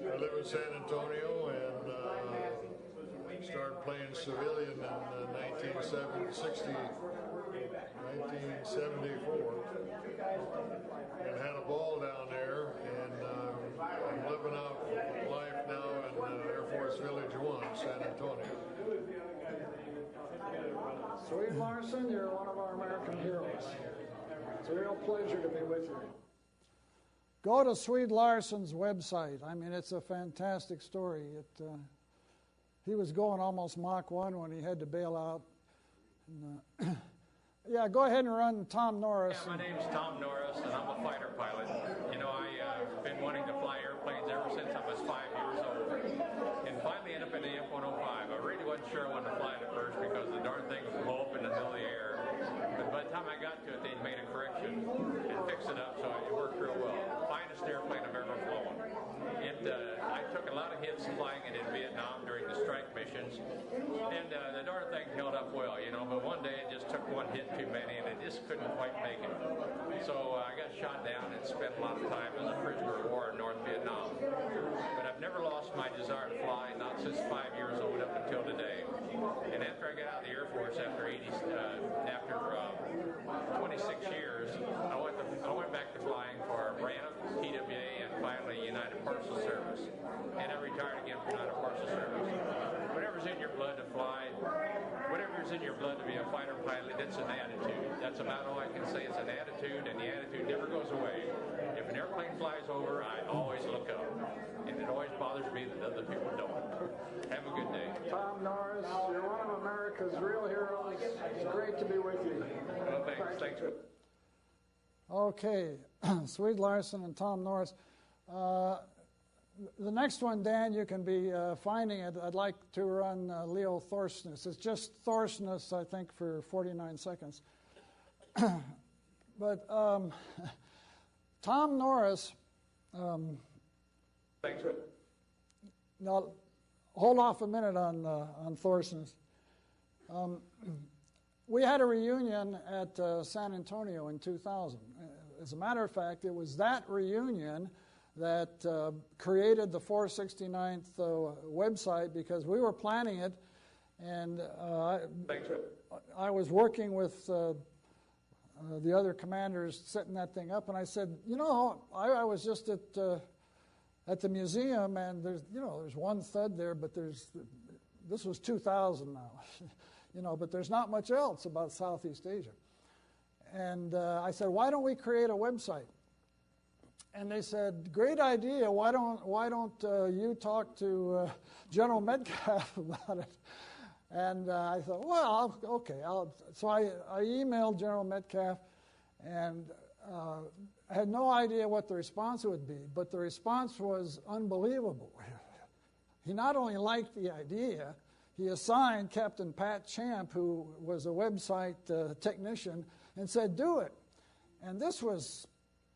I live in San Antonio and started playing civilian in 1974 and had a ball down there, and I'm living out life now in Air Force Village 1, San Antonio.
Swede Larson, you're one of our American heroes. It's a real pleasure to be with you. Go to Swede Larson's website. I mean, it's a fantastic story. He was going almost Mach 1 when he had to bail out. And, yeah, go ahead and run Tom Norris.
Yeah, my name's Tom Norris, and I'm a fighter pilot. I've been wanting to fly airplanes ever since I was 5 years old. And finally ended up in the F-105. I really wasn't sure I wanted to fly it at first because the darn thing would blow up in the middle of the air. But by the time I got to it, they'd made a correction and fixed it up, so it worked real well. Finest airplane I've ever flown. I took a lot of hits flying it in Vietnam during the strike missions, and the darn thing held up well, but one day it just took one hit too many, and it just couldn't quite make it. So I got shot down and spent a lot of time as a prisoner of war in North Vietnam. But I've never lost my desire to fly, not since 5 years old up until today. And after I got out of the Air Force after 26 years, I went back to flying for RANF, TWA, and finally United Parcel Service. And I retired again from United Parcel Service. Whatever's in your blood to fly, whatever's in your blood to be a fighter pilot, it's an attitude. That's about all I can say. It's an attitude, and the attitude never goes away. If an airplane flies over, I always look up. And it always bothers me that other people don't. Have a good day.
Tom Norris, you're one of America's real heroes. It's great to be with you.
Well, thanks.
Okay, Swede Larson and Tom Norris. The next one, Dan, you can be finding it. I'd like to run Leo Thorsness. It's just Thorsness, I think, for 49 seconds. But Tom Norris.
Thanks.
Now, hold off a minute on Thorsness. We had a reunion at San Antonio in 2000. As a matter of fact, it was that reunion that created the 469th website, because we were planning it, and I was working with the other commanders setting that thing up, and I said, I was just at the museum, and there's one thud there, but this was 2000 now, but there's not much else about Southeast Asia. And I said, why don't we create a website? And they said, great idea, why don't you talk to General Metcalf about it? And I thought, well, okay. So I emailed General Metcalf, and I had no idea what the response would be, but the response was unbelievable. He not only liked the idea, he assigned Captain Pat Champ, who was a website technician, and said, do it. And this was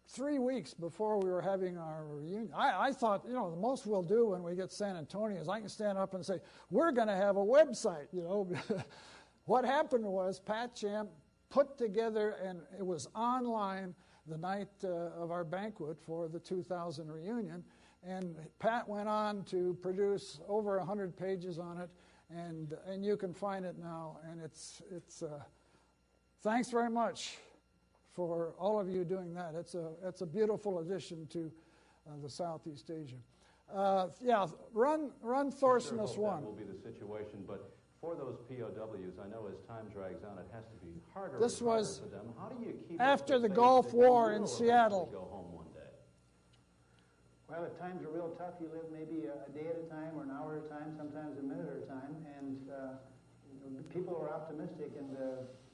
3 weeks before we were having our reunion. I thought, the most we'll do when we get to San Antonio is I can stand up and say, we're going to have a website, What happened was Pat Champ put together, and it was online the night of our banquet for the 2000 reunion, and Pat went on to produce over 100 pages on it, and you can find it now, and it's thanks very much for all of you doing that. It's a beautiful addition to the Southeast Asia. Run Thorsness
sure
one.
That will be the situation, but for those POWs, I know as time drags on, it has to be harder.
This was
for them. How do you keep
after the Gulf War in Seattle.
Go home one day.
Well, if times are real tough, you live maybe a day at a time or an hour at a time, sometimes a minute at a time, and people are optimistic, and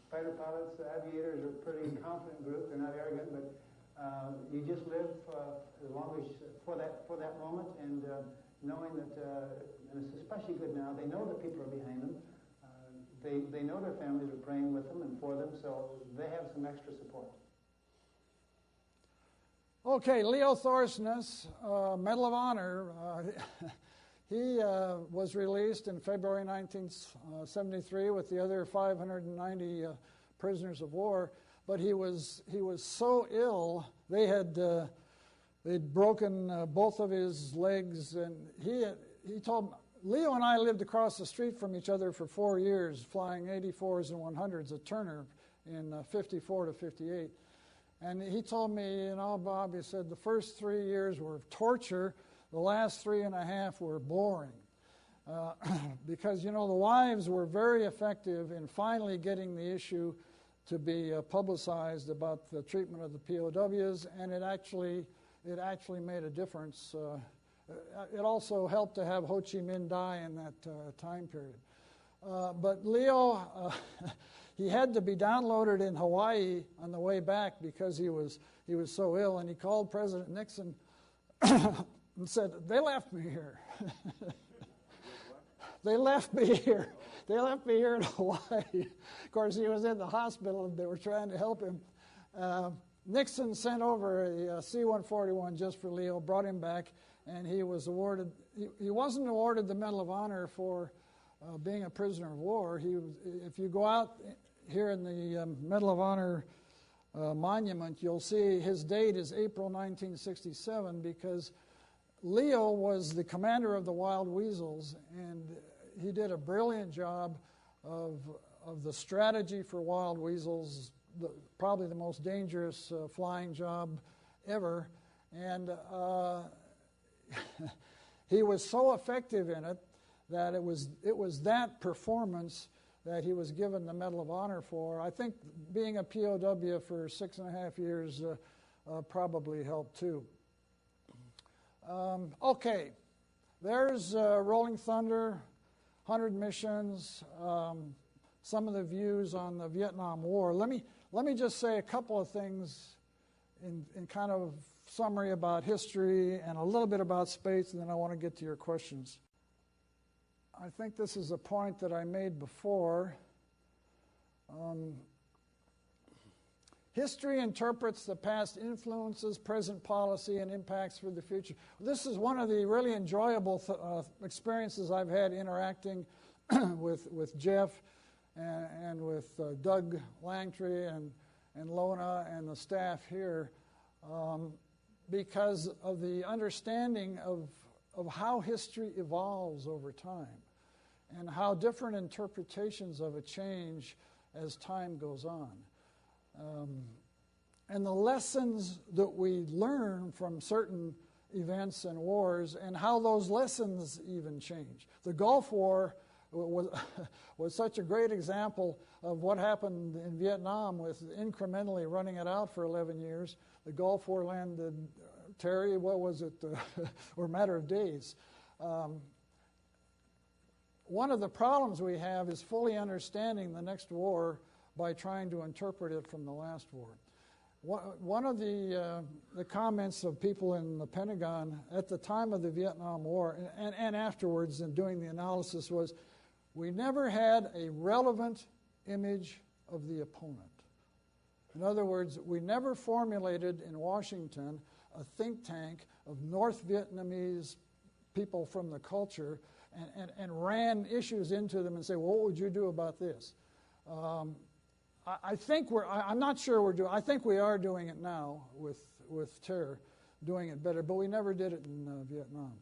fighter pilots, aviators are a pretty confident group. They're not arrogant, but you just live as long as for that moment, and knowing that, and it's especially good now, they know that people are behind them. They know their families are praying with them and for them, so they have some extra support.
Okay, Leo Thorsness, Medal of Honor. He was released in February 1973 with the other 590 prisoners of war, but he was so ill, they'd broken both of his legs, and he told Leo and I lived across the street from each other for 4 years, flying 84s and 100s at Turner in 54 to 58. And he told me, Bob, he said, the first 3 years were torture, the last 3.5 were boring. Because, the wives were very effective in finally getting the issue to be publicized about the treatment of the POWs, and it actually made a difference. It also helped to have Ho Chi Minh die in that time period. But Leo, he had to be downloaded in Hawaii on the way back because he was so ill, and he called President Nixon and said, they left me here. They left me here. They left me here in Hawaii. Of course, he was in the hospital, and they were trying to help him. Nixon sent over a C-141 just for Leo, brought him back, and he was awarded. He wasn't awarded the Medal of Honor for being a prisoner of war. If you go out here in the Medal of Honor monument, you'll see his date is April 1967 because Leo was the commander of the Wild Weasels, and he did a brilliant job of the strategy for Wild Weasels, probably the most dangerous flying job ever. And he was so effective in it that it was that performance that he was given the Medal of Honor for. I think being a POW for 6.5 years probably helped too. Okay, there's Rolling Thunder, 100 missions, some of the views on the Vietnam War. Let me just say a couple of things in kind of summary about history and a little bit about space, and then I want to get to your questions. I think this is a point that I made before. History interprets the past influences, present policy, and impacts for the future. This is one of the really enjoyable experiences I've had interacting with Jeff and with Doug Langtry and Lona and the staff here because of the understanding of how history evolves over time and how different interpretations of it change as time goes on. And the lessons that we learn from certain events and wars and how those lessons even change. The Gulf War was such a great example of what happened in Vietnam with incrementally running it out for 11 years. The Gulf War landed Terry, what was it, or a matter of days. One of the problems we have is fully understanding the next war by trying to interpret it from the last war. One of the comments of people in the Pentagon at the time of the Vietnam War and afterwards in doing the analysis was, we never had a relevant image of the opponent. In other words, we never formulated in Washington a think tank of North Vietnamese people from the culture and ran issues into them and say, well, what would you do about this? I think I'm not sure we're doing, I think we are doing it now with terror, doing it better, but we never did it in Vietnam.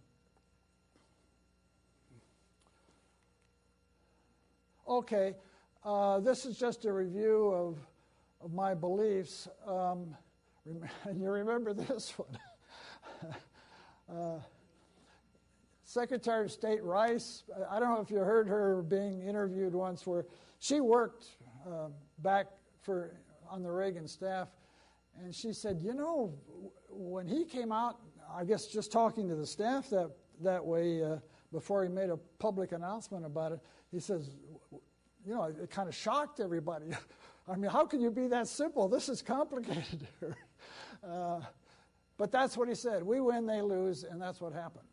Okay, this is just a review of my beliefs. And you remember this one. Secretary of State Rice, I don't know if you heard her being interviewed once, where she worked back on the Reagan staff, and she said, you know, when he came out, I guess just talking to the staff that way before he made a public announcement about it, he says, you know, it kind of shocked everybody. I mean, how can you be that simple? This is complicated. But that's what he said. We win, they lose, and that's what happened.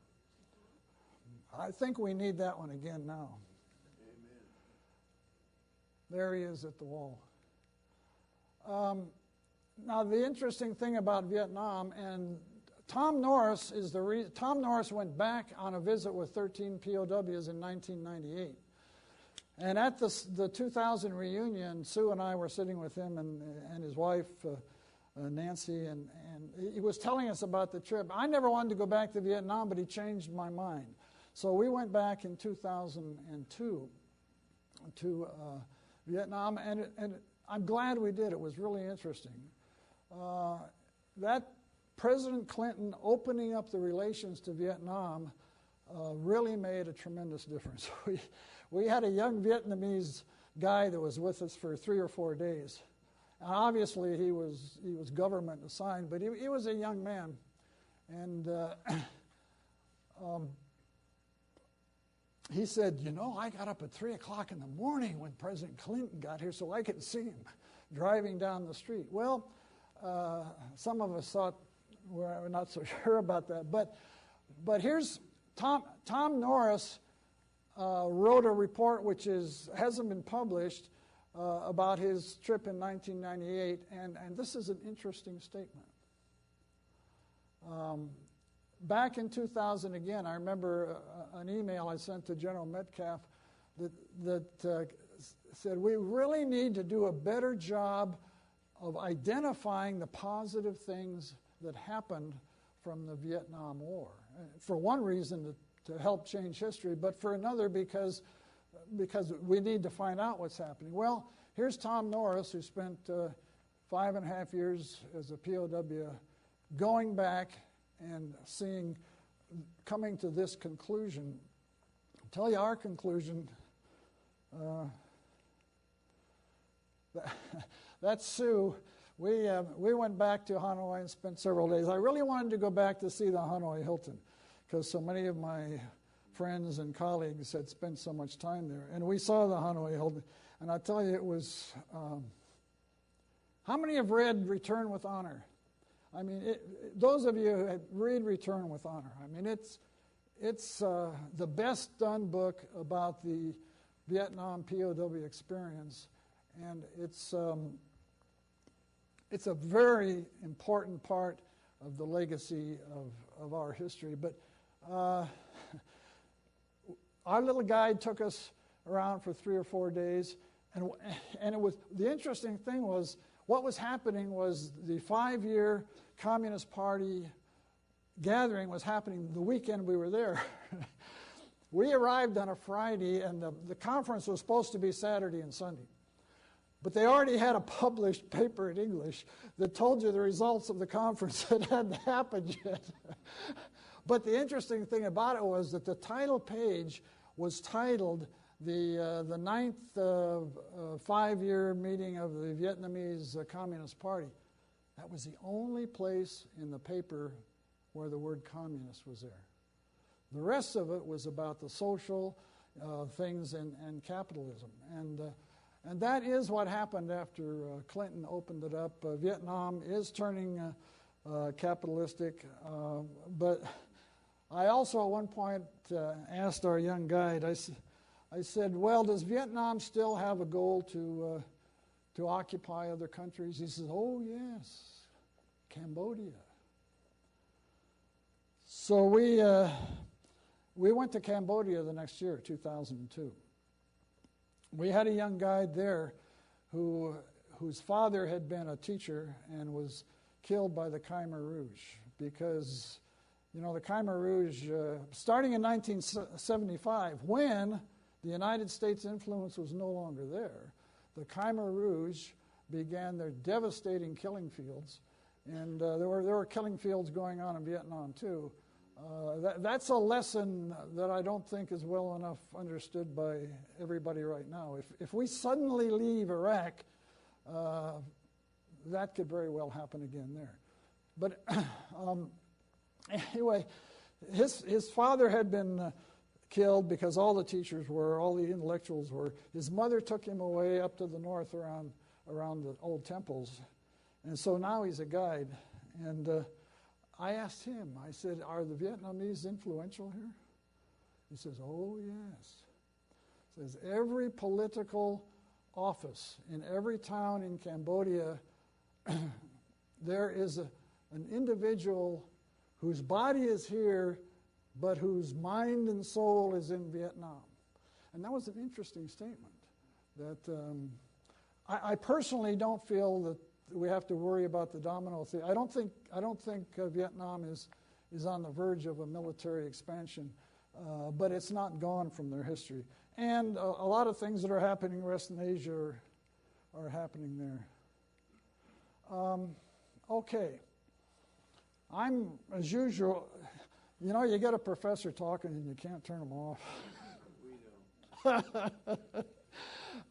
I think we need that one again now. Amen. There he is at the wall. Now, the interesting thing about Vietnam, and Tom Norris Tom Norris went back on a visit with 13 POWs in 1998. And at the 2000 reunion, Sue and I were sitting with him and his wife, Nancy, and he was telling us about the trip. I never wanted to go back to Vietnam, but he changed my mind. So we went back in 2002 to Vietnam, and I'm glad we did. It was really interesting. That President Clinton opening up the relations to Vietnam really made a tremendous difference. We had a young Vietnamese guy that was with us for 3 or 4 days. And obviously, he was government assigned, but he was a young man. And he said, you know, I got up at 3 o'clock in the morning when President Clinton got here so I could see him driving down the street. Well, some of us thought we're not so sure about that. But here's Tom Norris wrote a report which hasn't been published about his trip in 1998, and this is an interesting statement. Back in 2000, again, I remember an email I sent to General Metcalf that said, we really need to do a better job of identifying the positive things that happened from the Vietnam War. For one reason, to help change history, but for another, because we need to find out what's happening. Well, here's Tom Norris, who spent 5.5 years as a POW, going back and coming to this conclusion. I'll tell you our conclusion. That's Sue. We went back to Hanoi and spent several days. I really wanted to go back to see the Hanoi Hilton because so many of my friends and colleagues had spent so much time there. And we saw the Hanoi Hilton. And I tell you, it was... how many have read Return with Honor? I mean, those of you who read Return with Honor, I mean, it's the best done book about the Vietnam POW experience, and it's a very important part of the legacy of our history. But our little guide took us around for 3 or 4 days, and it was the interesting thing was what was happening was the 5-year Communist Party gathering was happening the weekend we were there. We arrived on a Friday, and the conference was supposed to be Saturday and Sunday. But they already had a published paper in English that told you the results of the conference that hadn't happened yet. But the interesting thing about it was that the title page was titled the 9th 5-year meeting of the Vietnamese Communist Party. That was the only place in the paper where the word communist was there. The rest of it was about the social things and capitalism. And that is what happened after Clinton opened it up. Vietnam is turning capitalistic. But I also at one point asked our young guide, I said, well, does Vietnam still have a goal to occupy other countries? He says, oh, yes, Cambodia. So we went to Cambodia the next year, 2002. We had a young guide there whose father had been a teacher and was killed by the Khmer Rouge because, you know, the Khmer Rouge, starting in 1975, when the United States influence was no longer there, the Khmer Rouge began their devastating killing fields, and there were killing fields going on in Vietnam too. That's a lesson that I don't think is well enough understood by everybody right now. If we suddenly leave Iraq, that could very well happen again there. But anyway, his father had been killed because all the teachers were, all the intellectuals were. His mother took him away up to the north around the old temples. And so now he's a guide. And I asked him, I said, are the Vietnamese influential here? He says, oh, yes. He says, every political office in every town in Cambodia, there is an individual whose body is here, but whose mind and soul is in Vietnam. And that was an interesting statement. That I personally don't feel that we have to worry about the domino theory. I don't think Vietnam is on the verge of a military expansion, but it's not gone from their history. And a lot of things that are happening in Western Asia are happening there. Okay. I'm, as usual, you know, you get a professor talking and you can't turn them off. We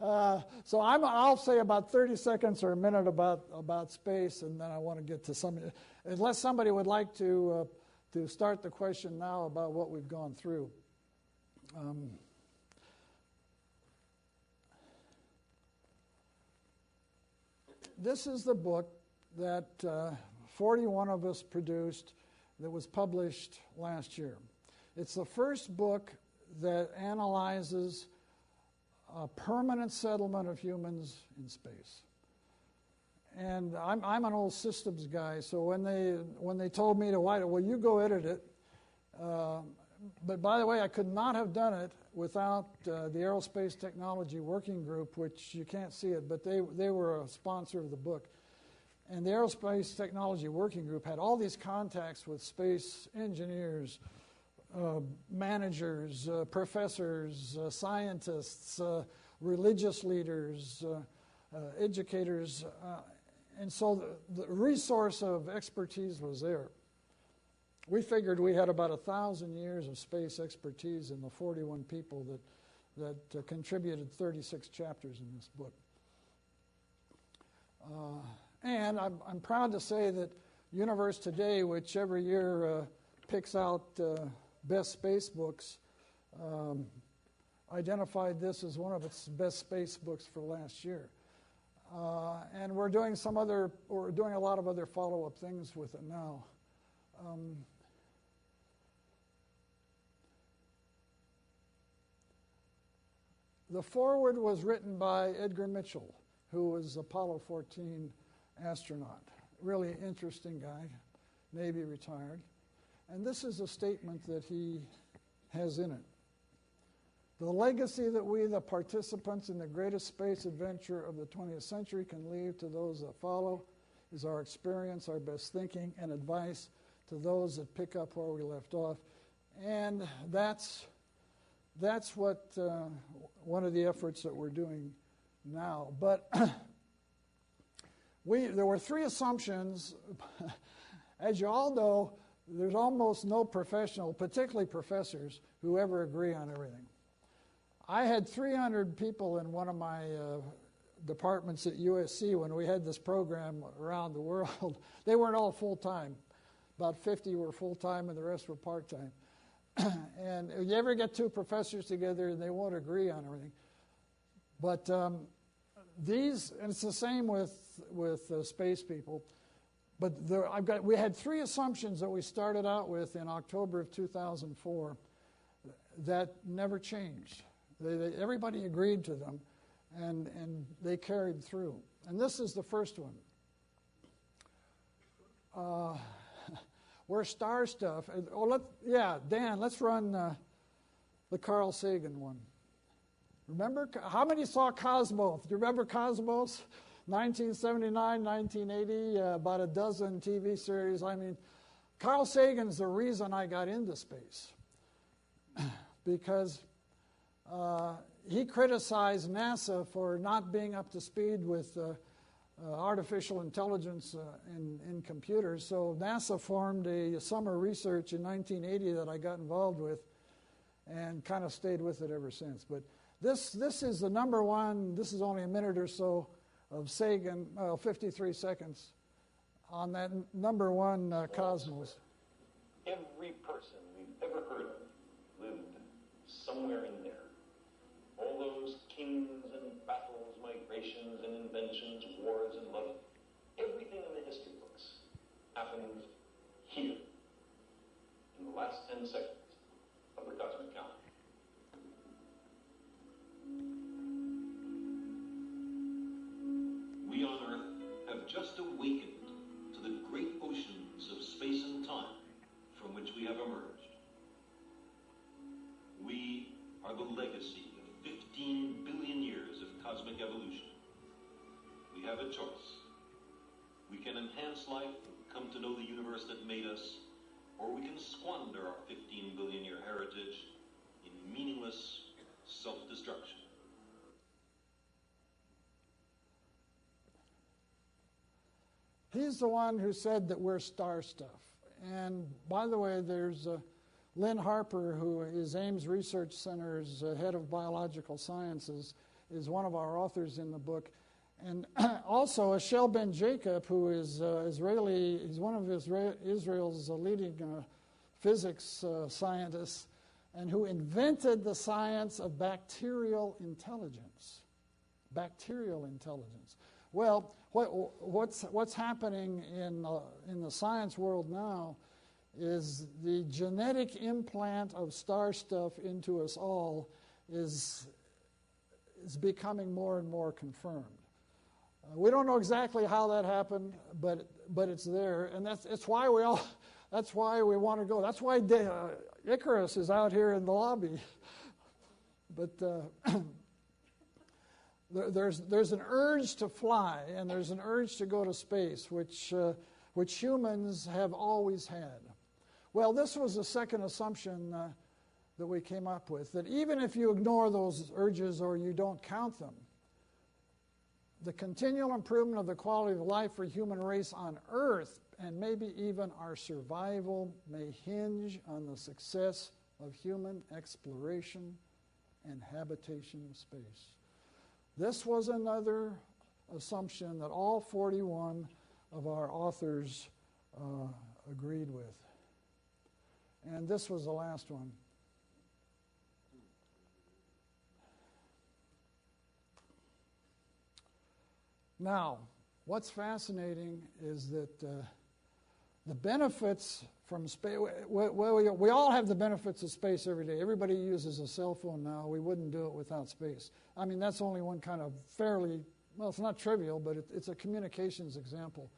don't. So I'll say about 30 seconds or a minute about space, and then I want to get to some. Unless somebody would like to start the question now about what we've gone through. This is the book that 41 of us produced that was published last year. It's the first book that analyzes a permanent settlement of humans in space. And I'm an old systems guy, so when they told me to write it, well, you go edit it. But by the way, I could not have done it without the Aerospace Technology Working Group, which you can't see it, but they were a sponsor of the book. And the Aerospace Technology Working Group had all these contacts with space engineers, managers, professors, scientists, religious leaders, educators, and so the resource of expertise was there. We figured we had about 1,000 years of space expertise in the 41 people that contributed 36 chapters in this book. And I'm proud to say that Universe Today, which every year picks out best space books, identified this as one of its best space books for last year. And we're doing a lot of other follow-up things with it now. The foreword was written by Edgar Mitchell, who was Apollo 14 astronaut. Really interesting guy, Navy retired. And this is a statement that he has in it. The legacy that we, the participants in the greatest space adventure of the 20th century, can leave to those that follow is our experience, our best thinking, and advice to those that pick up where we left off. And that's what one of the efforts that we're doing now. But there were three assumptions. As you all know, there's almost no professional, particularly professors, who ever agree on everything. I had 300 people in one of my departments at USC when we had this program around the world. They weren't all full-time. About 50 were full-time and the rest were part-time. And you ever get two professors together and they won't agree on everything. But these, and it's the same with space people. But we had three assumptions that we started out with in October of 2004 that never changed. Everybody agreed to them, and they carried through. And this is the first one. We're star stuff. Dan, let's run the Carl Sagan one. Remember, how many saw Cosmos? Do you remember Cosmos? 1979, 1980, about a dozen TV series. I mean, Carl Sagan's the reason I got into space because he criticized NASA for not being up to speed with artificial intelligence in computers. So NASA formed a summer research in 1980 that I got involved with and kind of stayed with it ever since. But this is the number one. This is only a minute or so of Sagan, 53 seconds on that number one Cosmos.
Every person we've ever heard of lived somewhere in there. All those kings and battles, migrations and inventions, wars and love, everything in the history books happened here in the last 10 seconds of the cosmic calendar. We on Earth have just awakened to the great oceans of space and time from which we have emerged. We are the legacy of 15 billion years of cosmic evolution. We have a choice. We can enhance life and come to know the universe that made us, or we can squander our 15 billion year heritage in meaningless self-destruction.
He's the one who said that we're star stuff. And by the way, there's Lynn Harper, who is Ames Research Center's head of biological sciences, is one of our authors in the book. And also Ashel Ben Jacob, who is Israeli, he's one of Israel's leading physics scientists, and who invented the science of bacterial intelligence. Bacterial intelligence. Well, what's happening in the science world now is the genetic implant of star stuff into us all is becoming more and more confirmed. We don't know exactly how that happened, but it's there, and that's why we want to go. That's why Icarus is out here in the lobby. But there's an urge to fly, and there's an urge to go to space, which humans have always had. Well, this was the second assumption that we came up with, that even if you ignore those urges or you don't count them, the continual improvement of the quality of life for human race on Earth, and maybe even our survival, may hinge on the success of human exploration and habitation of space. This was another assumption that all 41 of our authors agreed with. And this was the last one. Now, what's fascinating is that the benefits from space, we all have the benefits of space every day. Everybody uses a cell phone now. We wouldn't do it without space. I mean, that's only one kind of fairly, well, it's not trivial, but it's a communications example.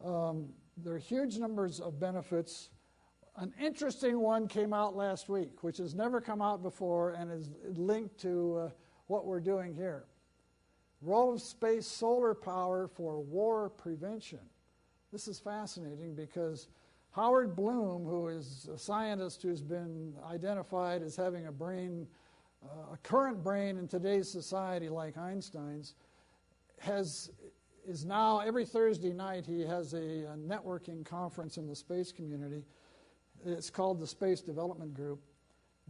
There are huge numbers of benefits. An interesting one came out last week, which has never come out before and is linked to what we're doing here. Role of space solar power for war prevention. This is fascinating because Howard Bloom, who is a scientist who's been identified as having a current brain in today's society like Einstein's, is now, every Thursday night, he has a networking conference in the space community. It's called the Space Development Group.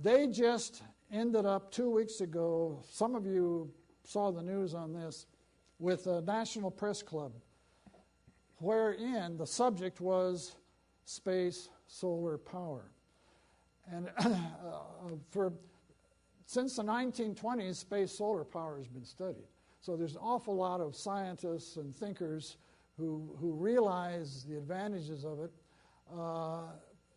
They just ended up 2 weeks ago, some of you saw the news on this, with a National Press Club, wherein the subject was space solar power. And since the 1920s, space solar power has been studied. So there's an awful lot of scientists and thinkers who realize the advantages of it.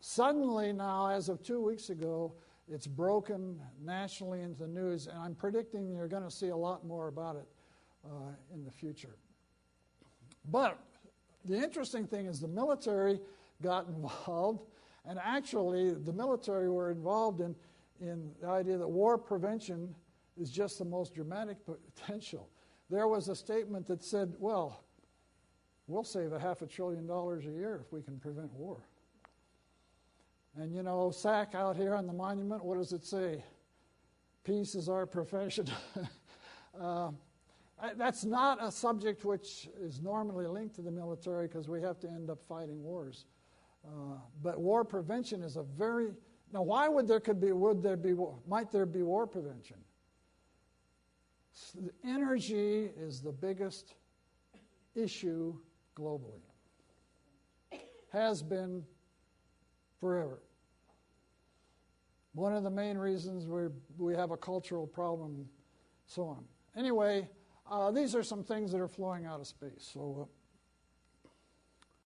Suddenly now, as of 2 weeks ago, it's broken nationally into the news, and I'm predicting you're going to see a lot more about it in the future. But the interesting thing is the military got involved, and actually the military were involved in the idea that war prevention is just the most dramatic potential. There was a statement that said, well, we'll save $500 billion a year if we can prevent war. And you know, SAC out here on the monument, what does it say? Peace is our profession. That's not a subject which is normally linked to the military because we have to end up fighting wars. But war prevention is a very... Now, why might there be war prevention? Energy is the biggest issue globally. Has been forever. One of the main reasons we have a cultural problem, so on. Anyway, these are some things that are flowing out of space. So